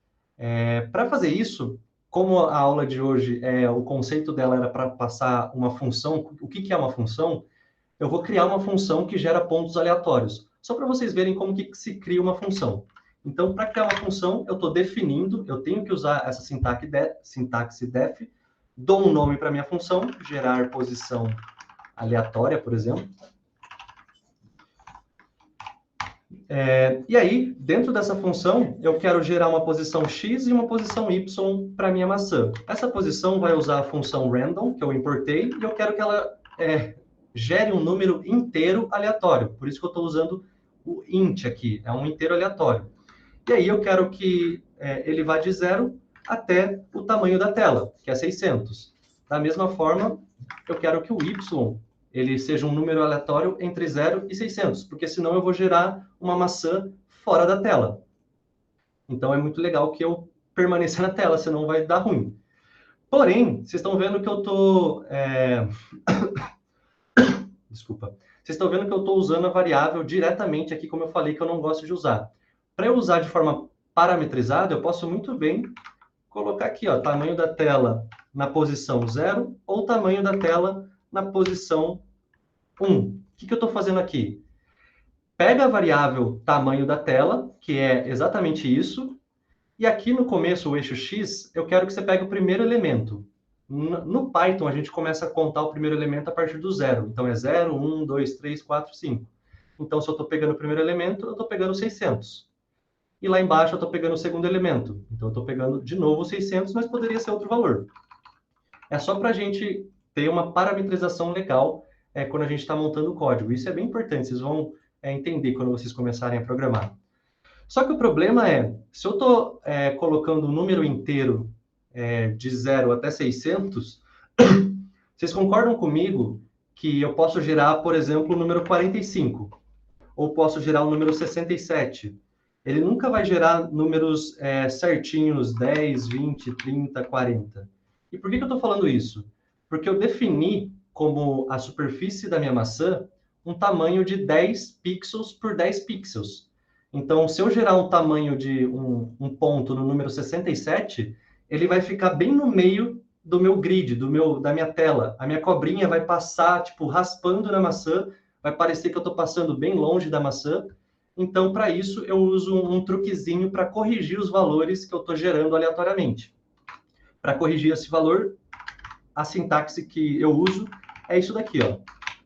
Para fazer isso, como a aula de hoje, o conceito dela era para passar uma função, o que é uma função? Eu vou criar uma função que gera pontos aleatórios. Só para vocês verem como que se cria uma função. Então, para criar uma função, eu estou definindo, eu tenho que usar essa sintaxe def, dou um nome para minha função, gerar posição aleatória, por exemplo. E aí, dentro dessa função, eu quero gerar uma posição x e uma posição y para minha maçã. Essa posição vai usar a função random, que eu importei, e eu quero que ela gere um número inteiro aleatório. Por isso que eu estou usando o int aqui, é um inteiro aleatório. E aí eu quero que ele vá de 0 até o tamanho da tela, que é 600. Da mesma forma, eu quero que o y ele seja um número aleatório entre 0 e 600, porque senão eu vou gerar uma maçã fora da tela. Então, é muito legal que eu permaneça na tela, senão vai dar ruim. Porém, vocês estão vendo que eu estou... Desculpa. Vocês estão vendo que eu estou usando a variável diretamente aqui, como eu falei, que eu não gosto de usar. Para eu usar de forma parametrizada, eu posso muito bem colocar aqui, ó, tamanho da tela na posição 0 ou tamanho da tela na posição 1. O que eu estou fazendo aqui? Pega a variável tamanho da tela, que é exatamente isso, e aqui no começo, o eixo x, eu quero que você pegue o primeiro elemento. No Python, a gente começa a contar o primeiro elemento a partir do 0. Então, é 0, 1, 2, 3, 4, 5. Então, se eu estou pegando o primeiro elemento, eu estou pegando 600. E lá embaixo, eu estou pegando o segundo elemento. Então, eu estou pegando de novo 600, mas poderia ser outro valor. É só para a gente ter uma parametrização legal quando a gente está montando o código. Isso é bem importante, vocês vão entender quando vocês começarem a programar. Só que o problema é, se eu estou colocando um número inteiro de 0 até 600, vocês concordam comigo que eu posso gerar, por exemplo, o número 45? Ou posso gerar o número 67? Ele nunca vai gerar números certinhos, 10, 20, 30, 40. E por que eu estou falando isso? Porque eu defini como a superfície da minha maçã um tamanho de 10 pixels por 10 pixels. Então, se eu gerar um tamanho de um ponto no número 67, ele vai ficar bem no meio do meu grid, da minha tela. A minha cobrinha vai passar, tipo, raspando na maçã, vai parecer que eu estou passando bem longe da maçã. Então, para isso, eu uso um truquezinho para corrigir os valores que eu estou gerando aleatoriamente. Para corrigir esse valor, a sintaxe que eu uso é isso daqui, ó.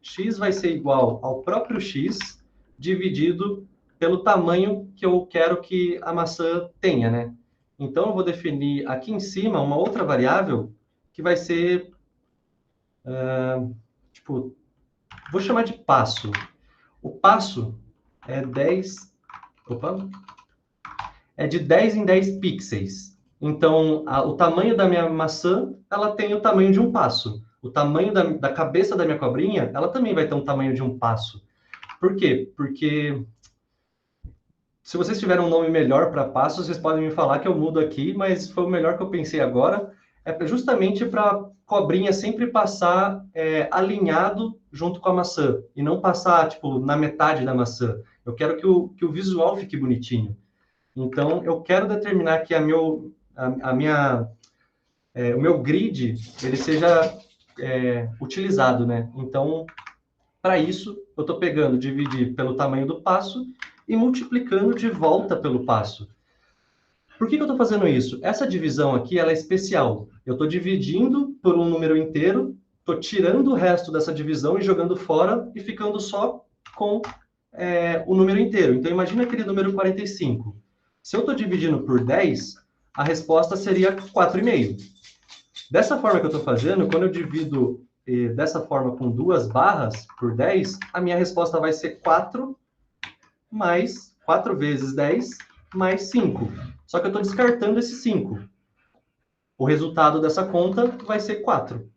X vai ser igual ao próprio x dividido pelo tamanho que eu quero que a maçã tenha, né? Então, eu vou definir aqui em cima uma outra variável que vai ser, tipo, vou chamar de passo. O passo é 10... Opa! É de 10 em 10 pixels. Então, o tamanho da minha maçã, ela tem o tamanho de um passo. O tamanho da cabeça da minha cobrinha, ela também vai ter um tamanho de um passo. Por quê? Porque se vocês tiverem um nome melhor para passo, vocês podem me falar que eu mudo aqui, mas foi o melhor que eu pensei agora. É justamente para a cobrinha sempre passar alinhado junto com a maçã. E não passar, tipo, na metade da maçã. Eu quero que o visual fique bonitinho. Então, eu quero determinar que o meu grid ele seja utilizado, né? Então, para isso, eu estou pegando, dividir pelo tamanho do passo e multiplicando de volta pelo passo. Por que eu estou fazendo isso? Essa divisão aqui ela é especial. Eu estou dividindo por um número inteiro, estou tirando o resto dessa divisão e jogando fora e ficando só com o número inteiro. Então, imagina aquele número 45. Se eu estou dividindo por 10, a resposta seria 4,5. Dessa forma que eu estou fazendo, quando eu divido dessa forma com 2 barras por 10, a minha resposta vai ser 4 mais 4 vezes 10 mais 5. Só que eu estou descartando esse 5. O resultado dessa conta vai ser 4.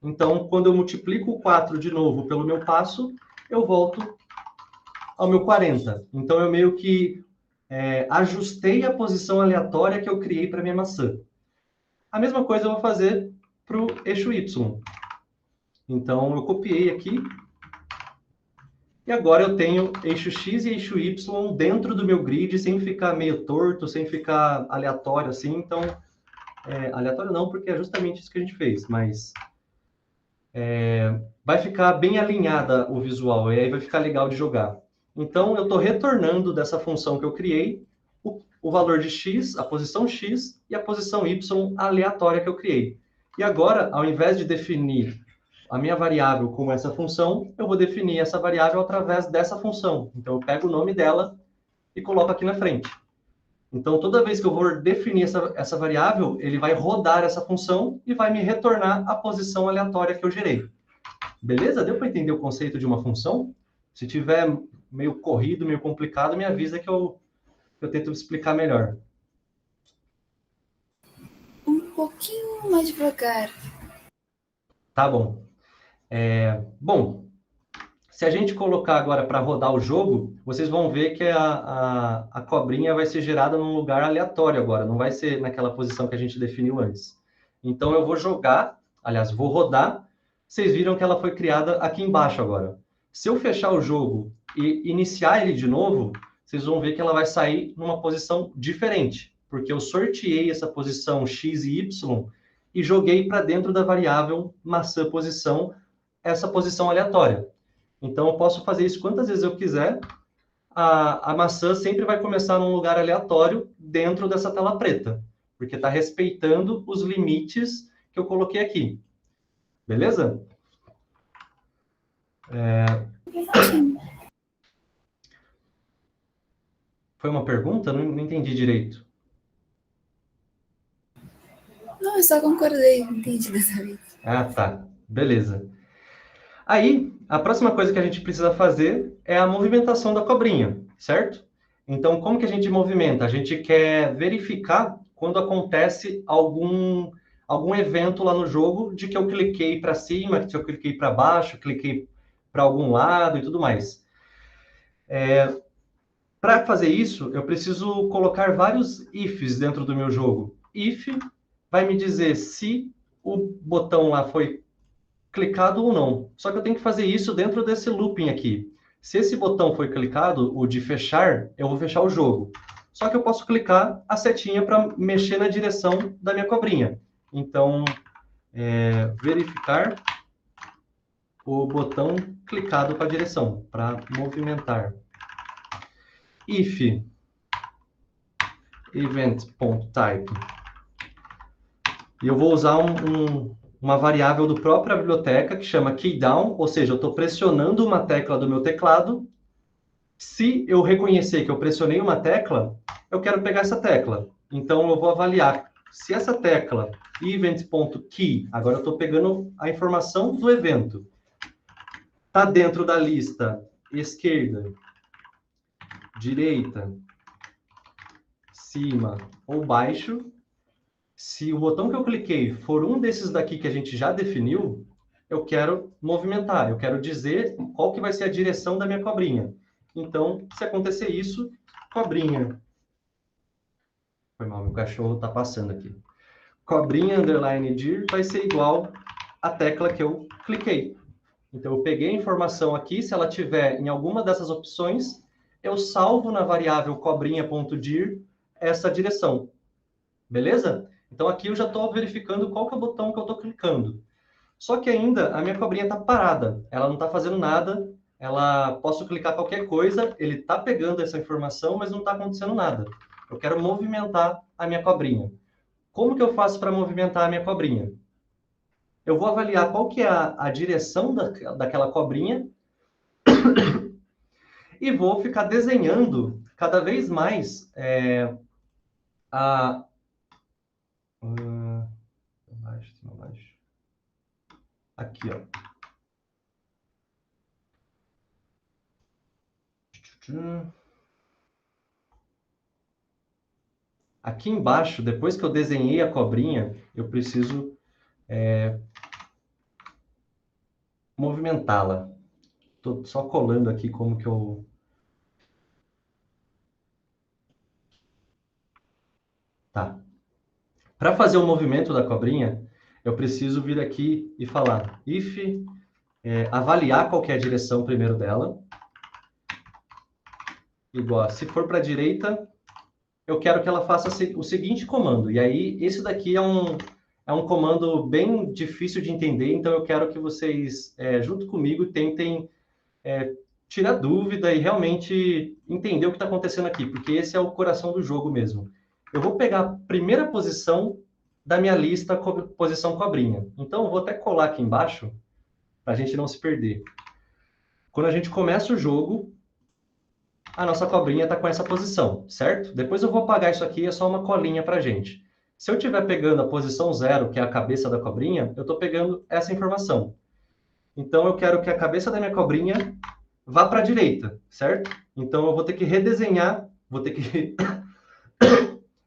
Então, quando eu multiplico o 4 de novo pelo meu passo, eu volto ao meu 40. Então, eu meio que ajustei a posição aleatória que eu criei para minha maçã. A mesma coisa eu vou fazer para o eixo Y. Então, eu copiei aqui. E agora eu tenho eixo X e eixo Y dentro do meu grid, sem ficar meio torto, sem ficar aleatório assim. Então, aleatório não, porque é justamente isso que a gente fez, mas vai ficar bem alinhada o visual, e aí vai ficar legal de jogar. Então, eu estou retornando dessa função que eu criei, o valor de X, a posição X e a posição Y aleatória que eu criei. E agora, ao invés de definir a minha variável como essa função, eu vou definir essa variável através dessa função. Então, eu pego o nome dela e coloco aqui na frente. Então, toda vez que eu vou definir essa variável, ele vai rodar essa função e vai me retornar a posição aleatória que eu gerei. Beleza? Deu para entender o conceito de uma função? Se tiver meio corrido, meio complicado, me avisa que eu tento explicar melhor. Um pouquinho mais devagar. Tá bom. Bom, se a gente colocar agora para rodar o jogo, vocês vão ver que a cobrinha vai ser gerada num lugar aleatório agora, não vai ser naquela posição que a gente definiu antes. Então, eu vou vou rodar, vocês viram que ela foi criada aqui embaixo agora. Se eu fechar o jogo e iniciar ele de novo, vocês vão ver que ela vai sair numa posição diferente, porque eu sorteei essa posição X e Y e joguei para dentro da variável maçã posição, essa posição aleatória. Então, eu posso fazer isso quantas vezes eu quiser. A maçã sempre vai começar num lugar aleatório dentro dessa tela preta, porque está respeitando os limites que eu coloquei aqui. Beleza? Foi uma pergunta? Não entendi direito. Não, eu só concordei. Entendi dessa vez. Ah, tá. Beleza. Aí, a próxima coisa que a gente precisa fazer é a movimentação da cobrinha, certo? Então, como que a gente movimenta? A gente quer verificar quando acontece algum evento lá no jogo de que eu cliquei para cima, que eu cliquei para baixo, cliquei para algum lado e tudo mais. Para fazer isso, eu preciso colocar vários ifs dentro do meu jogo. If vai me dizer se o botão lá foi clicado ou não. Só que eu tenho que fazer isso dentro desse looping aqui. Se esse botão foi clicado, o de fechar, eu vou fechar o jogo. Só que eu posso clicar a setinha para mexer na direção da minha cobrinha. Então, verificar o botão clicado para a direção, para movimentar. If event.type. E eu vou usar uma variável do própria biblioteca que chama keydown, ou seja, eu estou pressionando uma tecla do meu teclado. Se eu reconhecer que eu pressionei uma tecla, eu quero pegar essa tecla. Então, eu vou avaliar se essa tecla, event.key, agora eu estou pegando a informação do evento, está dentro da lista esquerda, direita, cima ou baixo. Se o botão que eu cliquei for um desses daqui que a gente já definiu, eu quero movimentar, eu quero dizer qual que vai ser a direção da minha cobrinha. Então, se acontecer isso, cobrinha. Foi mal, meu cachorro está passando aqui. Cobrinha underline dir vai ser igual à tecla que eu cliquei. Então, eu peguei a informação aqui, se ela tiver em alguma dessas opções, eu salvo na variável cobrinha.dir essa direção. Beleza? Então, aqui eu já estou verificando qual que é o botão que eu estou clicando. Só que ainda a minha cobrinha está parada. Ela não está fazendo nada. Posso clicar qualquer coisa, ele está pegando essa informação, mas não está acontecendo nada. Eu quero movimentar a minha cobrinha. Como que eu faço para movimentar a minha cobrinha? Eu vou avaliar qual que é a direção daquela cobrinha e vou ficar desenhando cada vez mais aqui, ó. Aqui embaixo, depois que eu desenhei a cobrinha, eu preciso movimentá-la. Estou só colando aqui como que eu... Tá. Para fazer o movimento da cobrinha, eu preciso vir aqui e falar if, avaliar qual que é a direção primeiro dela. Igual, se for para a direita, eu quero que ela faça o seguinte comando. E aí, esse daqui é um comando bem difícil de entender, então eu quero que vocês, junto comigo, tentem tirar dúvida e realmente entender o que está acontecendo aqui, porque esse é o coração do jogo mesmo. Eu vou pegar a primeira posição da minha lista, posição cobrinha. Então, eu vou até colar aqui embaixo, para a gente não se perder. Quando a gente começa o jogo, a nossa cobrinha está com essa posição, certo? Depois eu vou apagar isso aqui, é só uma colinha para a gente. Se eu estiver pegando a posição 0, que é a cabeça da cobrinha, eu estou pegando essa informação. Então, eu quero que a cabeça da minha cobrinha vá para a direita, certo? Então, eu vou ter que redesenhar, vou ter que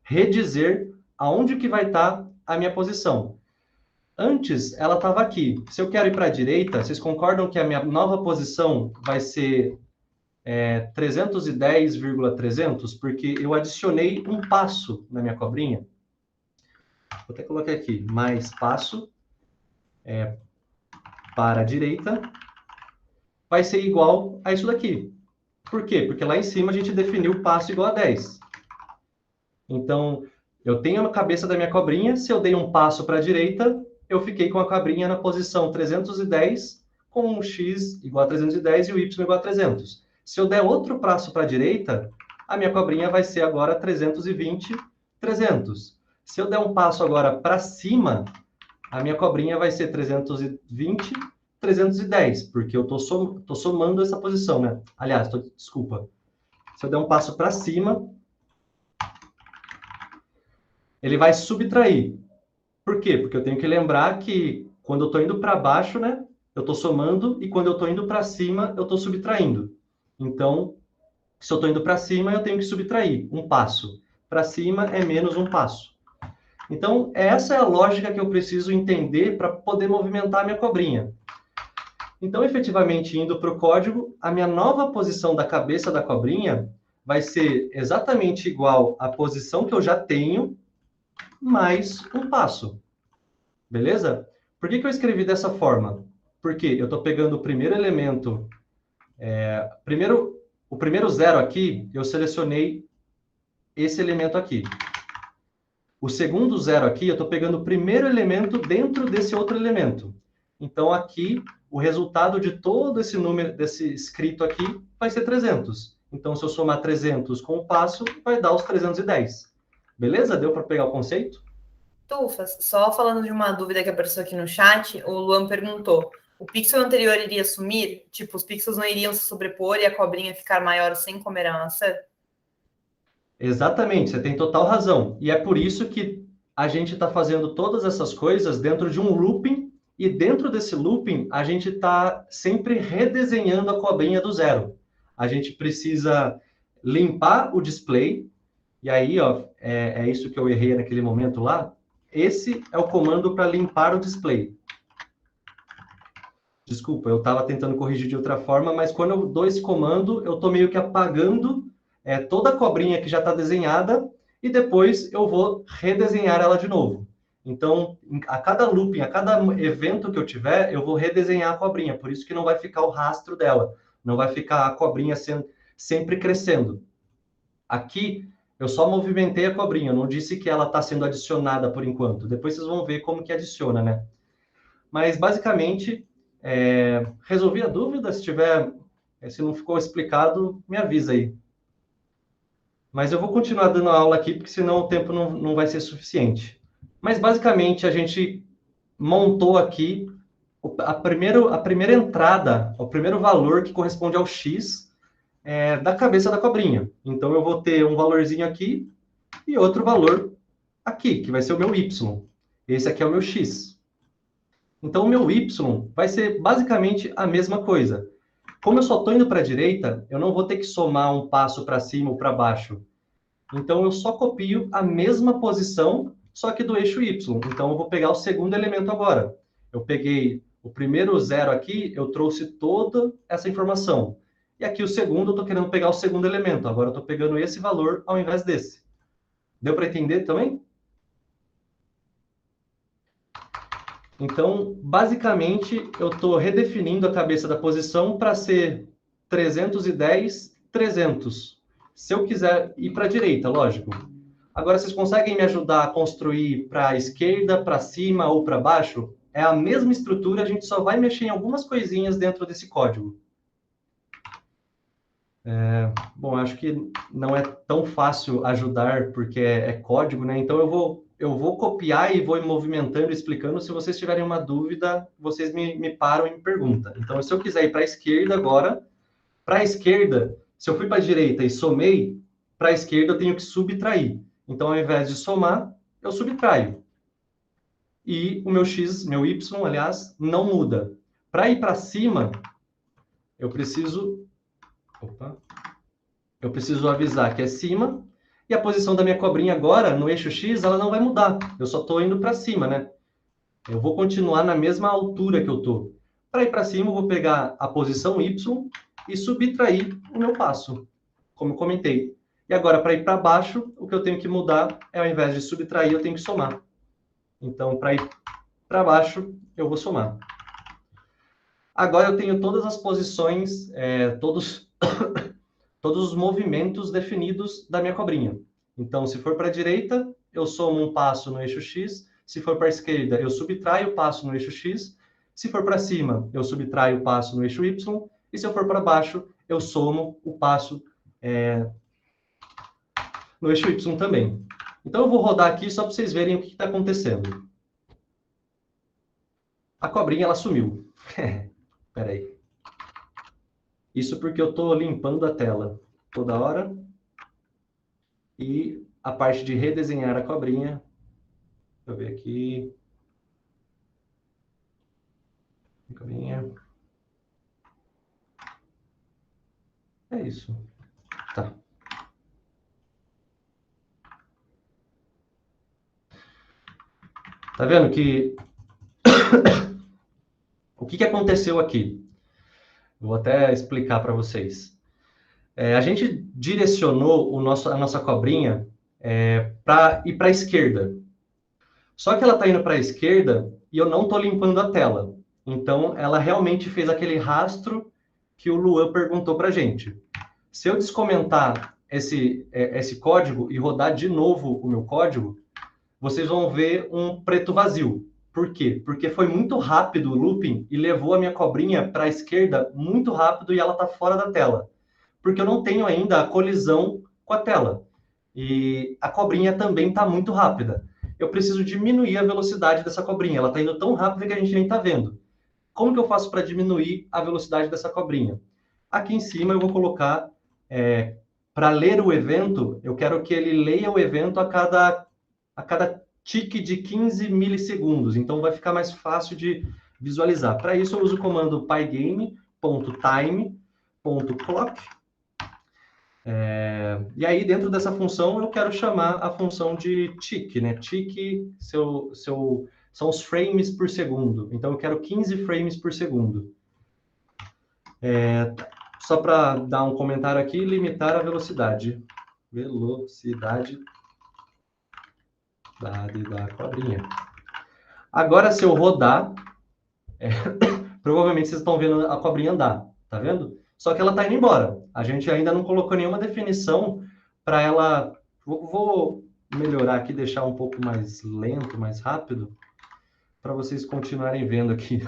redizer aonde que vai estar a minha posição. Antes, ela estava aqui. Se eu quero ir para a direita, vocês concordam que a minha nova posição vai ser 310,300? Porque eu adicionei um passo na minha cobrinha. Vou até colocar aqui, mais passo para a direita, vai ser igual a isso daqui. Por quê? Porque lá em cima a gente definiu passo igual a 10. Então, eu tenho a cabeça da minha cobrinha, se eu dei um passo para a direita, eu fiquei com a cobrinha na posição 310, com o x igual a 310 e o y igual a 300. Se eu der outro passo para a direita, a minha cobrinha vai ser agora 320, 300. Se eu der um passo agora para cima, a minha cobrinha vai ser 320, 310, porque eu estou somando essa posição, né? Aliás, desculpa. Se eu der um passo para cima, ele vai subtrair. Por quê? Porque eu tenho que lembrar que quando eu estou indo para baixo, né, eu estou somando, e quando eu estou indo para cima, eu estou subtraindo. Então, Se eu estou indo para cima, eu tenho que subtrair um passo. Para cima é menos um passo. Então, essa é a lógica que eu preciso entender para poder movimentar a minha cobrinha. Então, efetivamente, indo para o código, a minha nova posição da cabeça da cobrinha vai ser exatamente igual à posição que eu já tenho, mais um passo. Beleza? Por que eu escrevi dessa forma? Porque eu estou pegando o primeiro elemento, o primeiro zero aqui, eu selecionei esse elemento aqui. O segundo zero aqui, eu estou pegando o primeiro elemento dentro desse outro elemento. Então, aqui, o resultado de todo esse número, desse escrito aqui, vai ser 300. Então, se eu somar 300 com o passo, vai dar os 310. Beleza? Deu para pegar o conceito? Tufas, só falando de uma dúvida que apareceu aqui no chat, o Luan perguntou: o pixel anterior iria sumir? Tipo, os pixels não iriam se sobrepor e a cobrinha ficar maior sem comer a maçã? Exatamente, você tem total razão. E é por isso que a gente está fazendo todas essas coisas dentro de um looping, e dentro desse looping, a gente está sempre redesenhando a cobrinha do zero. A gente precisa limpar o display, e aí, ó, é isso que eu errei naquele momento lá. Esse é o comando para limpar o display. Desculpa, eu estava tentando corrigir de outra forma, mas quando eu dou esse comando, eu estou meio que apagando toda a cobrinha que já está desenhada e depois eu vou redesenhar ela de novo. Então, a cada looping, a cada evento que eu tiver, eu vou redesenhar a cobrinha. Por isso que não vai ficar o rastro dela. Não vai ficar a cobrinha sempre crescendo. Aqui, eu só movimentei a cobrinha. Eu não disse que ela está sendo adicionada por enquanto. Depois vocês vão ver como que adiciona, né? Mas, basicamente, resolvi a dúvida. Se não ficou explicado, me avisa aí. Mas eu vou continuar dando aula aqui, porque senão o tempo não vai ser suficiente. Mas, basicamente, a gente montou aqui a primeira entrada, o primeiro valor que corresponde ao X da cabeça da cobrinha. Então, eu vou ter um valorzinho aqui e outro valor aqui, que vai ser o meu Y. Esse aqui é o meu X. Então, o meu Y vai ser basicamente a mesma coisa. Como eu só estou indo para a direita, eu não vou ter que somar um passo para cima ou para baixo. Então, eu só copio a mesma posição, só que do eixo Y. Então, eu vou pegar o segundo elemento agora. Eu peguei o primeiro zero aqui, eu trouxe toda essa informação. E aqui o segundo, eu estou querendo pegar o segundo elemento. Agora, eu estou pegando esse valor ao invés desse. Deu para entender também? Então, basicamente, eu estou redefinindo a cabeça da posição para ser 310, 300. Se eu quiser ir para a direita, lógico. Agora, vocês conseguem me ajudar a construir para a esquerda, para cima ou para baixo? É a mesma estrutura, a gente só vai mexer em algumas coisinhas dentro desse código. Bom, acho que não é tão fácil ajudar, porque é código, né? Então, eu vou copiar e vou ir movimentando, explicando. Se vocês tiverem uma dúvida, vocês me param e me perguntam. Então, se eu quiser ir para a esquerda agora, para a esquerda, se eu fui para a direita e somei, para a esquerda eu tenho que subtrair. Então, ao invés de somar, eu subtraio. E o meu x, meu y, aliás, não muda. Para ir para cima, eu preciso avisar que é cima, e a posição da minha cobrinha agora, no eixo X, ela não vai mudar. Eu só estou indo para cima, né? Eu vou continuar na mesma altura que eu estou. Para ir para cima, eu vou pegar a posição Y e subtrair o meu passo, como eu comentei. E agora, para ir para baixo, o que eu tenho que mudar é, ao invés de subtrair, eu tenho que somar. Então, para ir para baixo, eu vou somar. Agora eu tenho todas as posições, todos os movimentos definidos da minha cobrinha. Então, se for para a direita, eu somo um passo no eixo X. Se for para a esquerda, eu subtraio o passo no eixo X. Se for para cima, eu subtraio o passo no eixo Y. E se eu for para baixo, eu somo o passo no eixo Y também. Então, eu vou rodar aqui só para vocês verem o que está acontecendo. A cobrinha, ela sumiu. Espera aí. Isso porque eu estou limpando a tela toda hora. E a parte de redesenhar a cobrinha. Deixa eu ver aqui. Cobrinha. É isso. Tá. Tá vendo que o que aconteceu aqui? Vou até explicar para vocês. A gente direcionou a nossa cobrinha para ir para a esquerda. Só que ela está indo para a esquerda e eu não estou limpando a tela. Então, ela realmente fez aquele rastro que o Luan perguntou para a gente. Se eu descomentar esse código e rodar de novo o meu código, vocês vão ver um preto vazio. Por quê? Porque foi muito rápido o looping e levou a minha cobrinha para a esquerda muito rápido e ela está fora da tela. Porque eu não tenho ainda a colisão com a tela. E a cobrinha também está muito rápida. Eu preciso diminuir a velocidade dessa cobrinha. Ela está indo tão rápida que a gente nem está vendo. Como que eu faço para diminuir a velocidade dessa cobrinha? Aqui em cima eu vou colocar, para ler o evento, eu quero que ele leia o evento a cada tique de 15 milissegundos. Então vai ficar mais fácil de visualizar. Para isso eu uso o comando pygame.time.clock. E aí, dentro dessa função, eu quero chamar a função de tick, né? Tick são os frames por segundo. Então, eu quero 15 frames por segundo. Só para dar um comentário aqui, limitar a velocidade. Velocidade da cobrinha. Agora, se eu rodar, provavelmente vocês estão vendo a cobrinha andar. Tá vendo? Só que ela está indo embora. A gente ainda não colocou nenhuma definição para ela... Vou melhorar aqui, deixar um pouco mais lento, mais rápido, para vocês continuarem vendo aqui.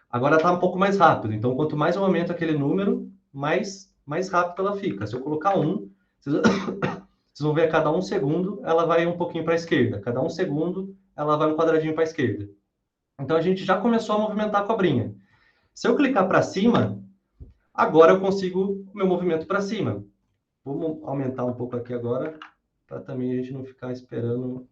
Agora está um pouco mais rápido. Então, quanto mais eu aumento aquele número, mais rápido ela fica. Se eu colocar 1, vocês vão ver a cada 1 segundo, ela vai um pouquinho para a esquerda. Cada 1 segundo, ela vai um quadradinho para a esquerda. Então, a gente já começou a movimentar a cobrinha. Se eu clicar para cima... Agora eu consigo o meu movimento para cima. Vamos aumentar um pouco aqui agora, para também a gente não ficar esperando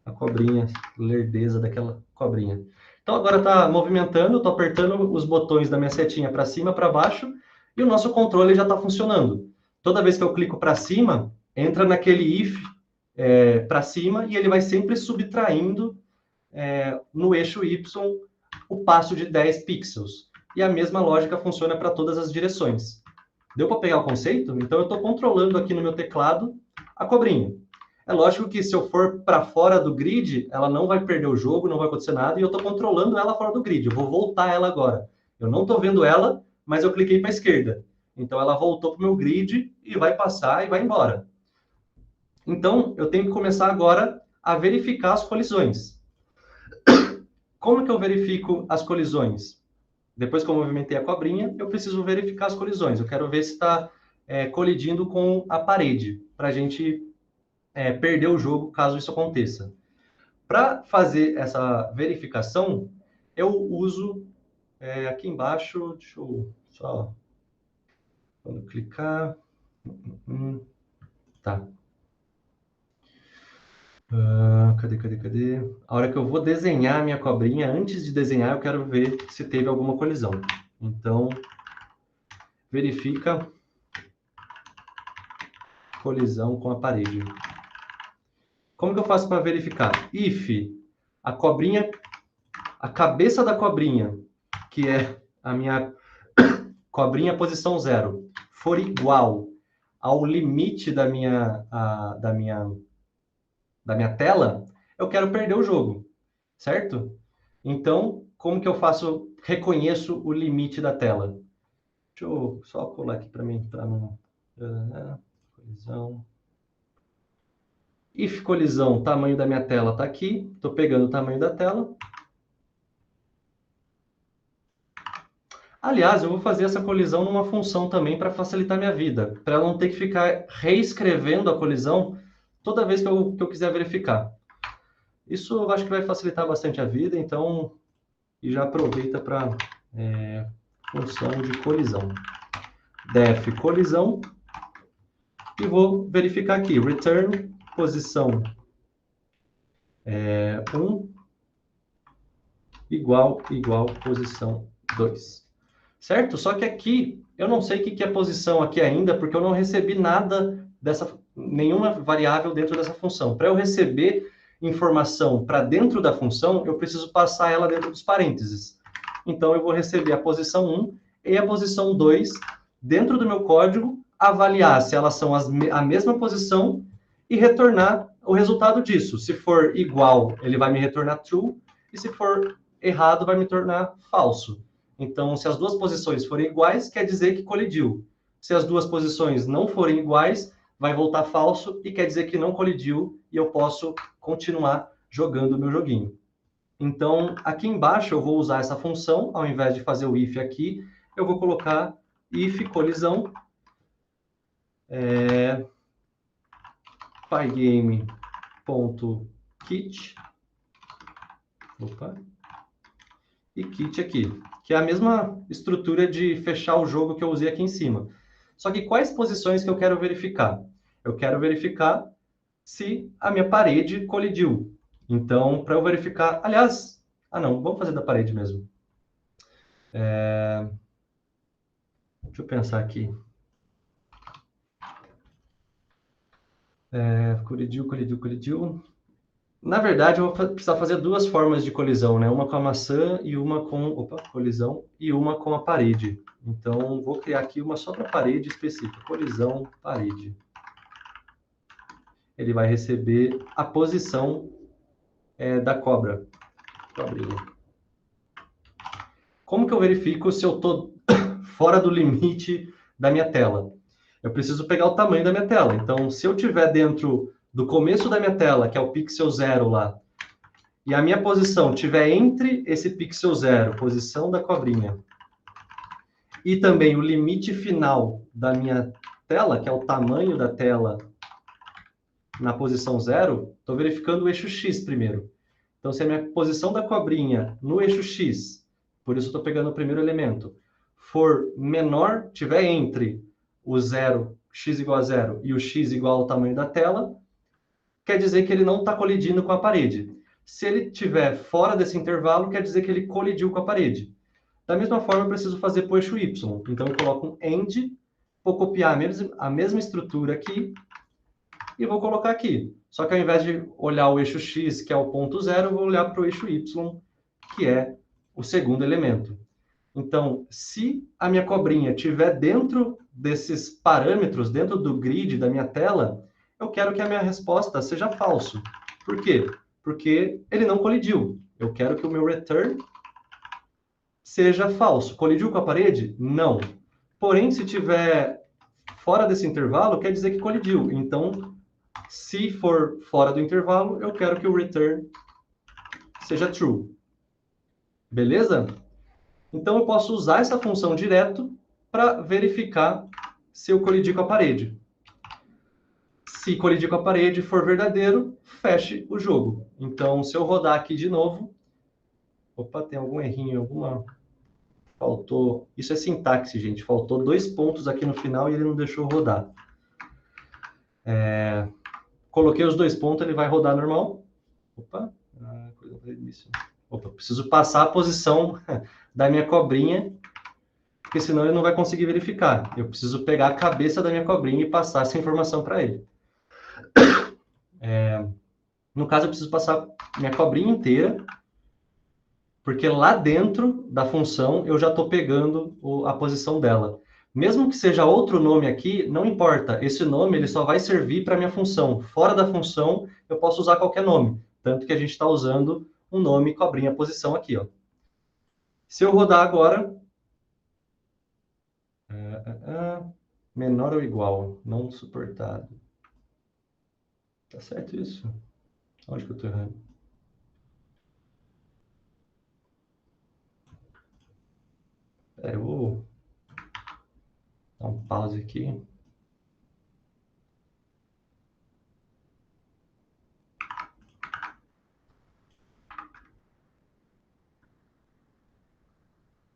a cobrinha, lerdeza daquela cobrinha. Então agora está movimentando, estou apertando os botões da minha setinha para cima, para baixo, e o nosso controle já está funcionando. Toda vez que eu clico para cima, entra naquele if para cima, e ele vai sempre subtraindo no eixo Y o passo de 10 pixels. E a mesma lógica funciona para todas as direções. Deu para pegar o conceito? Então, eu estou controlando aqui no meu teclado a cobrinha. É lógico que se eu for para fora do grid, ela não vai perder o jogo, não vai acontecer nada, e eu estou controlando ela fora do grid. Eu vou voltar ela agora. Eu não estou vendo ela, mas eu cliquei para a esquerda. Então, ela voltou para o meu grid e vai passar e vai embora. Então, eu tenho que começar agora a verificar as colisões. Como que eu verifico as colisões? Depois que eu movimentei a cobrinha, eu preciso verificar as colisões. Eu quero ver se está colidindo com a parede, para a gente perder o jogo caso isso aconteça. Para fazer essa verificação, eu uso aqui embaixo, deixa eu só quando clicar. Tá. Cadê? A hora que eu vou desenhar a minha cobrinha, antes de desenhar, eu quero ver se teve alguma colisão. Então, verifica colisão com a parede. Como que eu faço para verificar? If a cobrinha, a cabeça da cobrinha, que é a minha cobrinha posição 0, for igual ao limite da minha tela, eu quero perder o jogo, certo? Então, como que eu faço, reconheço o limite da tela? Deixa eu só colar aqui para mim, para não... Colisão. If colisão, tamanho da minha tela está aqui. Estou pegando o tamanho da tela. Aliás, eu vou fazer essa colisão numa função também para facilitar minha vida, para eu não ter que ficar reescrevendo a colisão toda vez que eu quiser verificar. Isso eu acho que vai facilitar bastante a vida, então, e já aproveita para função de colisão. Def colisão, e vou verificar aqui, return posição 1 igual posição 2. certo? Só que aqui, eu não sei o que é posição aqui ainda, porque eu não recebi nada nenhuma variável dentro dessa função. Para eu receber informação para dentro da função, eu preciso passar ela dentro dos parênteses. Então, eu vou receber a posição 1 e a posição 2 dentro do meu código, avaliar se elas são a mesma posição e retornar o resultado disso. Se for igual, ele vai me retornar true, e se for errado, vai me tornar falso. Então, se as duas posições forem iguais, quer dizer que colidiu. Se as duas posições não forem iguais, vai voltar falso e quer dizer que não colidiu e eu posso continuar jogando o meu joguinho. Então, aqui embaixo eu vou usar essa função, ao invés de fazer o if aqui, eu vou colocar if colisão pygame.kit e kit aqui, que é a mesma estrutura de fechar o jogo que eu usei aqui em cima. Só que quais posições que eu quero verificar? Eu quero verificar se a minha parede colidiu. Então, para eu verificar... Aliás, não, vamos fazer da parede mesmo. Deixa eu pensar aqui. Colidiu. Na verdade, eu vou precisar fazer duas formas de colisão, né? Uma com a maçã e uma com... colisão e uma com a parede. Então, vou criar aqui uma só para parede específica. Colisão, parede. Ele vai receber a posição da cobra. Cobrinha. Como que eu verifico se eu estou fora do limite da minha tela? Eu preciso pegar o tamanho da minha tela. Então, se eu estiver dentro do começo da minha tela, que é o pixel 0 lá, e a minha posição estiver entre esse pixel 0, posição da cobrinha, e também o limite final da minha tela, que é o tamanho da tela na posição 0, estou verificando o eixo X primeiro. Então, se a minha posição da cobrinha no eixo X, por isso estou pegando o primeiro elemento, for menor, tiver entre o 0, x igual a 0, e o x igual ao tamanho da tela, quer dizer que ele não está colidindo com a parede. Se ele estiver fora desse intervalo, quer dizer que ele colidiu com a parede. Da mesma forma, eu preciso fazer para o eixo y. Então, eu coloco um end, vou copiar a mesma estrutura aqui, e vou colocar aqui. Só que ao invés de olhar o eixo x, que é o ponto 0, eu vou olhar para o eixo y, que é o segundo elemento. Então, se a minha cobrinha estiver dentro desses parâmetros, dentro do grid da minha tela, eu quero que a minha resposta seja falso. Por quê? Porque ele não colidiu. Eu quero que o meu return seja falso. Colidiu com a parede? Não. Porém, se estiver fora desse intervalo, quer dizer que colidiu. Então, se for fora do intervalo, eu quero que o return seja true. Beleza? Então, eu posso usar essa função direto para verificar se eu colidi com a parede. Se colidir com a parede e for verdadeiro, feche o jogo. Então, se eu rodar aqui de novo... Opa, tem algum errinho, faltou... Isso é sintaxe, gente. Faltou 2 pontos aqui no final e ele não deixou rodar. Coloquei os 2 pontos, ele vai rodar normal. Opa, preciso passar a posição da minha cobrinha, porque senão ele não vai conseguir verificar. Eu preciso pegar a cabeça da minha cobrinha e passar essa informação para ele. No caso, eu preciso passar minha cobrinha inteira, porque lá dentro da função eu já estou pegando a posição dela. Mesmo que seja outro nome aqui, não importa. Esse nome ele só vai servir para a minha função. Fora da função, eu posso usar qualquer nome. Tanto que a gente está usando um nome cobrinha posição aqui. Ó. Se eu rodar agora... menor ou igual, não suportado. Tá certo isso? Onde que eu tô errando? Eu vou dar um pause aqui.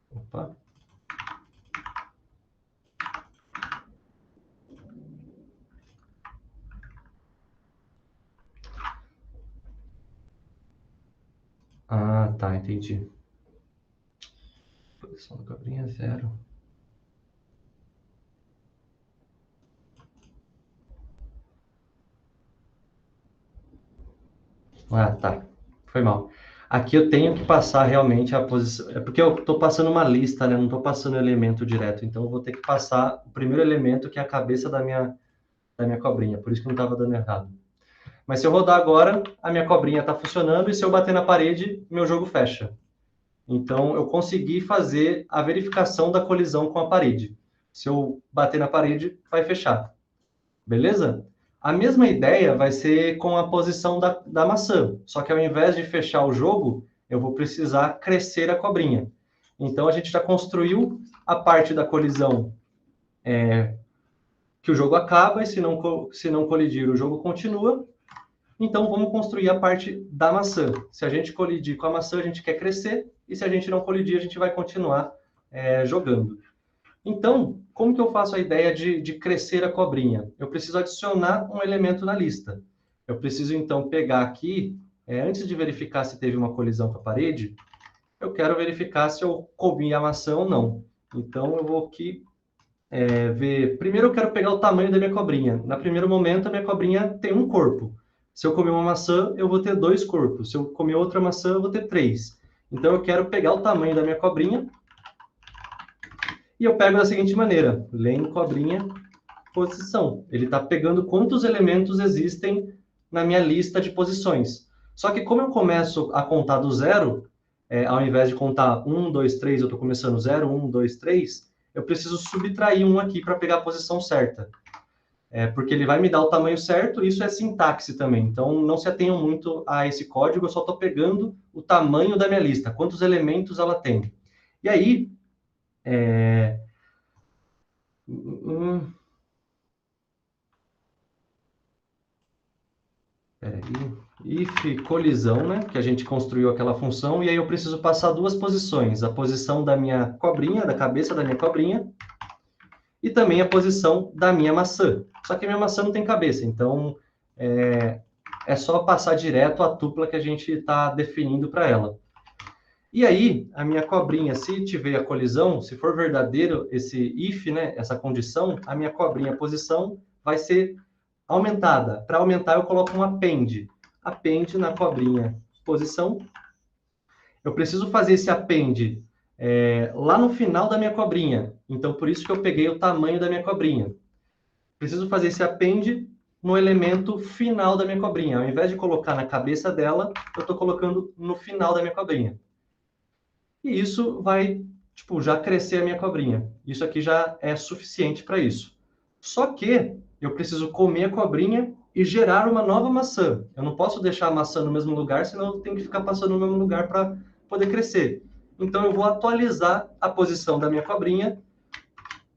Opa. Ah, tá, entendi. Posição da cobrinha, 0. Ah, tá. Foi mal. Aqui eu tenho que passar realmente a posição. É porque eu estou passando uma lista, né? Não estou passando elemento direto. Então eu vou ter que passar o primeiro elemento, que é a cabeça da minha cobrinha. Por isso que não estava dando errado. Mas se eu rodar agora, a minha cobrinha está funcionando. E se eu bater na parede, meu jogo fecha. Então eu consegui fazer a verificação da colisão com a parede. Se eu bater na parede, vai fechar. Beleza? A mesma ideia vai ser com a posição da maçã, só que ao invés de fechar o jogo, eu vou precisar crescer a cobrinha. Então, a gente já construiu a parte da colisão que o jogo acaba, e se não colidir, o jogo continua. Então, vamos construir a parte da maçã. Se a gente colidir com a maçã, a gente quer crescer, e se a gente não colidir, a gente vai continuar jogando. Então, como que eu faço a ideia de crescer a cobrinha? Eu preciso adicionar um elemento na lista. Eu preciso, então, pegar aqui, antes de verificar se teve uma colisão com a parede, eu quero verificar se eu comi a maçã ou não. Então, eu vou aqui ver... Primeiro, eu quero pegar o tamanho da minha cobrinha. No primeiro momento, a minha cobrinha tem um corpo. Se eu comer uma maçã, eu vou ter 2 corpos. Se eu comer outra maçã, eu vou ter 3. Então, eu quero pegar o tamanho da minha cobrinha. E eu pego da seguinte maneira, len cobrinha, posição. Ele está pegando quantos elementos existem na minha lista de posições. Só que como eu começo a contar do 0, ao invés de contar 1, 2, 3, eu estou começando 0, 1, 2, 3, eu preciso subtrair 1 aqui para pegar a posição certa. Porque ele vai me dar o tamanho certo, isso é sintaxe também. Então, não se atenham muito a esse código, eu só estou pegando o tamanho da minha lista, quantos elementos ela tem. E aí, if colisão, né? Que a gente construiu aquela função, e aí eu preciso passar 2 posições. A posição da minha cobrinha, da cabeça da minha cobrinha, e também a posição da minha maçã. Só que a minha maçã não tem cabeça, então é só passar direto a tupla que a gente está definindo para ela. E aí, a minha cobrinha, se tiver a colisão, se for verdadeiro esse if, né, essa condição, a minha cobrinha posição vai ser aumentada. Para aumentar, eu coloco um append. Append na cobrinha posição. Eu preciso fazer esse append lá no final da minha cobrinha. Então, por isso que eu peguei o tamanho da minha cobrinha. Preciso fazer esse append no elemento final da minha cobrinha. Ao invés de colocar na cabeça dela, eu estou colocando no final da minha cobrinha. E isso vai, já crescer a minha cobrinha. Isso aqui já é suficiente para isso. Só que eu preciso comer a cobrinha e gerar uma nova maçã. Eu não posso deixar a maçã no mesmo lugar, senão eu tenho que ficar passando no mesmo lugar para poder crescer. Então, eu vou atualizar a posição da minha cobrinha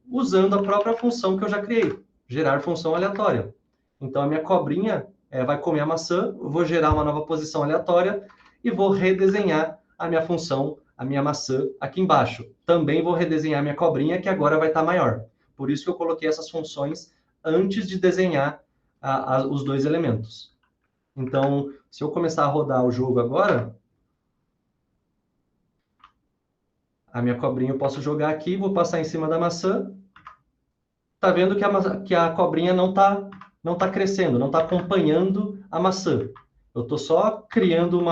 usando a própria função que eu já criei, gerar função aleatória. Então, a minha cobrinha vai comer a maçã, eu vou gerar uma nova posição aleatória e vou redesenhar a minha função, a minha maçã aqui embaixo. Também vou redesenhar a minha cobrinha, que agora vai estar maior. Por isso que eu coloquei essas funções antes de desenhar os 2 elementos. Então, se eu começar a rodar o jogo agora, a minha cobrinha eu posso jogar aqui, vou passar em cima da maçã. Tá vendo que a cobrinha não tá crescendo, não está acompanhando a maçã. Eu estou só criando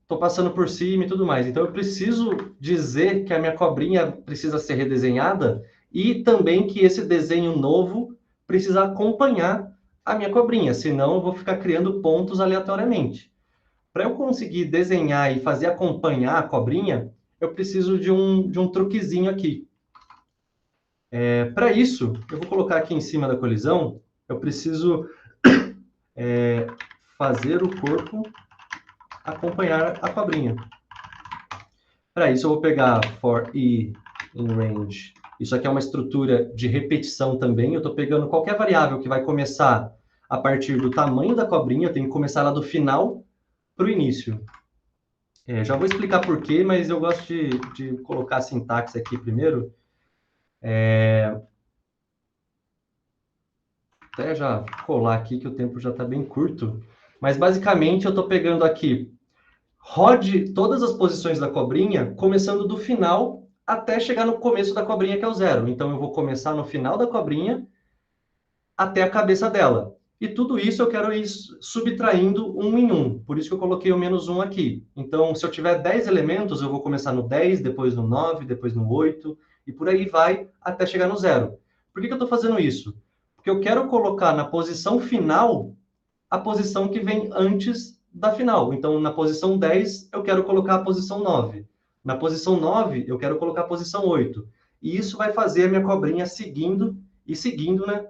estou passando por cima e tudo mais. Então, eu preciso dizer que a minha cobrinha precisa ser redesenhada e também que esse desenho novo precisa acompanhar a minha cobrinha, senão eu vou ficar criando pontos aleatoriamente. Para eu conseguir desenhar e fazer acompanhar a cobrinha, eu preciso de um truquezinho aqui. Para isso, eu vou colocar aqui em cima da colisão, eu preciso fazer o corpo acompanhar a cobrinha. Para isso, eu vou pegar for i in range. Isso aqui é uma estrutura de repetição também. Eu estou pegando qualquer variável que vai começar a partir do tamanho da cobrinha. Eu tenho que começar lá do final para o início. Já vou explicar por quê, mas eu gosto de colocar a sintaxe aqui primeiro. Até já colar aqui, que o tempo já está bem curto. Mas, basicamente, eu estou pegando aqui rode todas as posições da cobrinha, começando do final até chegar no começo da cobrinha, que é o 0. Então, eu vou começar no final da cobrinha até a cabeça dela. E tudo isso eu quero ir subtraindo um em um. Por isso que eu coloquei o -1 aqui. Então, se eu tiver 10 elementos, eu vou começar no 10, depois no 9, depois no 8, e por aí vai até chegar no 0. Por que eu estou fazendo isso? Porque eu quero colocar na posição final a posição que vem antes da final. Então, na posição 10, eu quero colocar a posição 9. Na posição 9, eu quero colocar a posição 8. E isso vai fazer a minha cobrinha seguindo, né?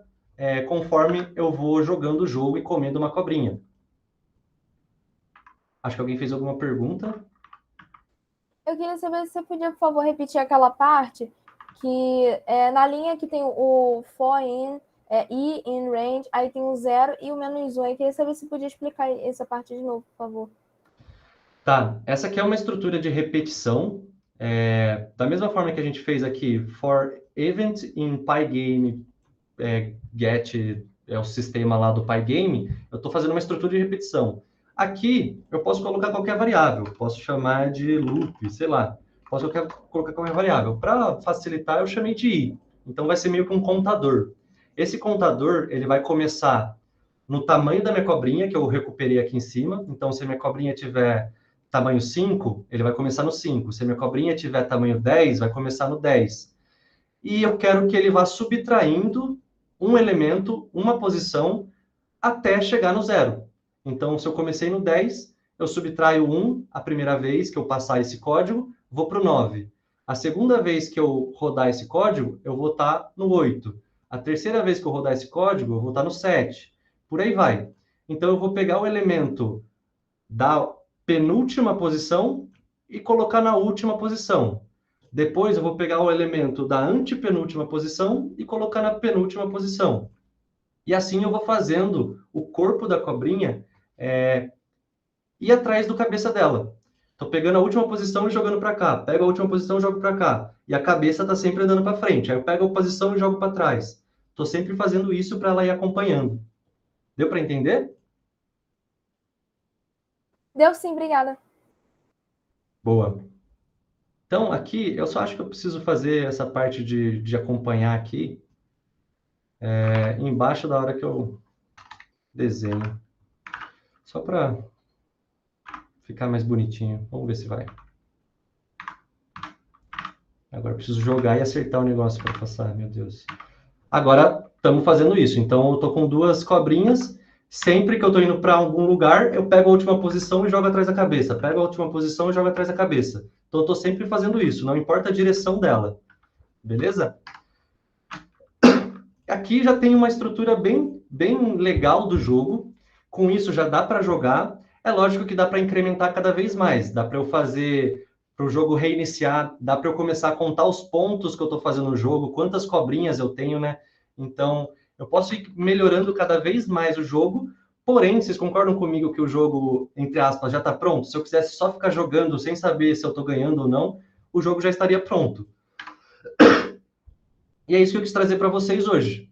Conforme eu vou jogando o jogo e comendo uma cobrinha. Acho que alguém fez alguma pergunta. Eu queria saber se você podia, por favor, repetir aquela parte que na linha que tem o for in, e in range, aí tem o 0 e o -1. Eu queria saber se podia explicar essa parte de novo, por favor. Tá, essa aqui é uma estrutura de repetição. Da mesma forma que a gente fez aqui, for event in Pygame, get é o sistema lá do Pygame, eu estou fazendo uma estrutura de repetição. Aqui, eu posso colocar qualquer variável, posso chamar de loop, sei lá, posso colocar qualquer variável. Para facilitar, eu chamei de i. Então, vai ser meio que um contador. Esse contador, ele vai começar no tamanho da minha cobrinha, que eu recuperei aqui em cima. Então, se a minha cobrinha tiver tamanho 5, ele vai começar no 5. Se a minha cobrinha tiver tamanho 10, vai começar no 10. E eu quero que ele vá subtraindo um elemento, uma posição, até chegar no 0. Então, se eu comecei no 10, eu subtraio 1 a primeira vez que eu passar esse código, vou para o 9. A segunda vez que eu rodar esse código, eu vou estar no 8. A terceira vez que eu rodar esse código, eu vou estar no 7. Por aí vai. Então, eu vou pegar o elemento da penúltima posição e colocar na última posição. Depois, eu vou pegar o elemento da antepenúltima posição e colocar na penúltima posição. E assim eu vou fazendo o corpo da cobrinha ir atrás do cabeça dela. Estou pegando a última posição e jogando para cá. Pego a última posição e jogo para cá. E a cabeça está sempre andando para frente. Aí eu pego a posição e jogo para trás. Estou sempre fazendo isso para ela ir acompanhando. Deu para entender? Deu sim, obrigada. Boa. Então, aqui, eu só acho que eu preciso fazer essa parte de acompanhar aqui embaixo da hora que eu desenho. Só para ficar mais bonitinho. Vamos ver se vai. Agora eu preciso jogar e acertar o negócio para passar, meu Deus. Agora, estamos fazendo isso. Então, eu estou com duas cobrinhas. Sempre que eu estou indo para algum lugar, eu pego a última posição e jogo atrás da cabeça. Pego a última posição e jogo atrás da cabeça. Então, eu estou sempre fazendo isso. Não importa a direção dela. Beleza? Aqui já tem uma estrutura bem legal do jogo. Com isso, já dá para jogar. É lógico que dá para incrementar cada vez mais. Dá para eu fazer para o jogo reiniciar. Dá para eu começar a contar os pontos que eu estou fazendo no jogo. Quantas cobrinhas eu tenho, né? Então, eu posso ir melhorando cada vez mais o jogo. Porém, vocês concordam comigo que o jogo, entre aspas, já está pronto? Se eu quisesse só ficar jogando sem saber se eu estou ganhando ou não, o jogo já estaria pronto. E é isso que eu quis trazer para vocês hoje.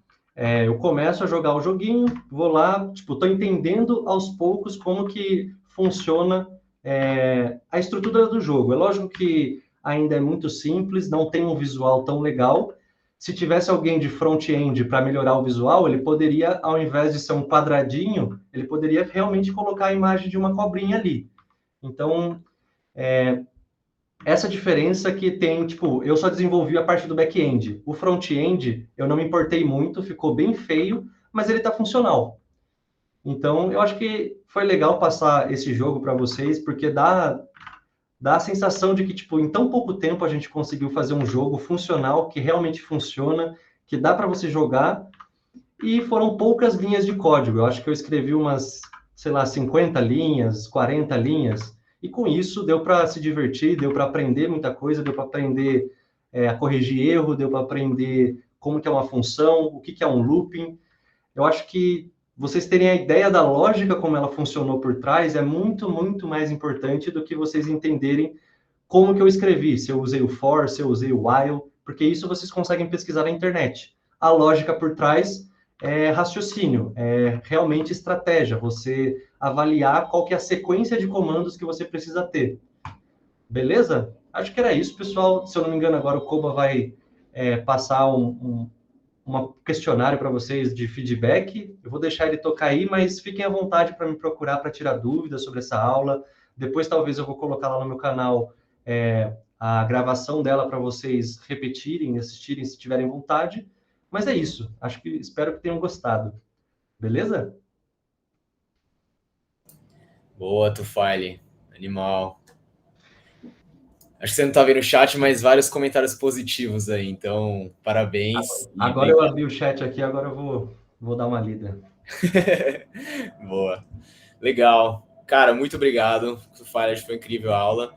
Eu começo a jogar o joguinho, vou lá, estou entendendo aos poucos como que funciona a estrutura do jogo. É lógico que ainda é muito simples, não tem um visual tão legal. Se tivesse alguém de front-end para melhorar o visual, ele poderia, ao invés de ser um quadradinho, ele poderia realmente colocar a imagem de uma cobrinha ali. Então, essa diferença que tem, eu só desenvolvi a parte do back-end. O front-end, eu não me importei muito, ficou bem feio, mas ele está funcional. Então, eu acho que foi legal passar esse jogo para vocês, porque dá a sensação de que, em tão pouco tempo a gente conseguiu fazer um jogo funcional, que realmente funciona, que dá para você jogar, e foram poucas linhas de código. Eu acho que eu escrevi umas, 50 linhas, 40 linhas, e com isso deu para se divertir, deu para aprender muita coisa, deu para aprender a corrigir erro, deu para aprender como que é uma função, o que é um looping. Eu acho que vocês terem a ideia da lógica como ela funcionou por trás é muito, muito mais importante do que vocês entenderem como que eu escrevi, se eu usei o for, se eu usei o while, porque isso vocês conseguem pesquisar na internet. A lógica por trás é raciocínio, é realmente estratégia, você avaliar qual que é a sequência de comandos que você precisa ter. Beleza? Acho que era isso, pessoal. Se eu não me engano, agora o Koba vai passar um questionário para vocês de feedback. Eu vou deixar ele tocar aí, mas fiquem à vontade para me procurar para tirar dúvidas sobre essa aula. Depois, talvez, eu vou colocar lá no meu canal a gravação dela para vocês repetirem, assistirem se tiverem vontade. Mas é isso. Espero que tenham gostado. Beleza? Boa, Tufaile. Animal. Acho que você não tá vendo o chat, mas vários comentários positivos aí. Então, parabéns. Agora eu abri o chat aqui, agora eu vou dar uma lida. Boa. Legal. Cara, muito obrigado. Tufaile, acho que foi incrível a aula.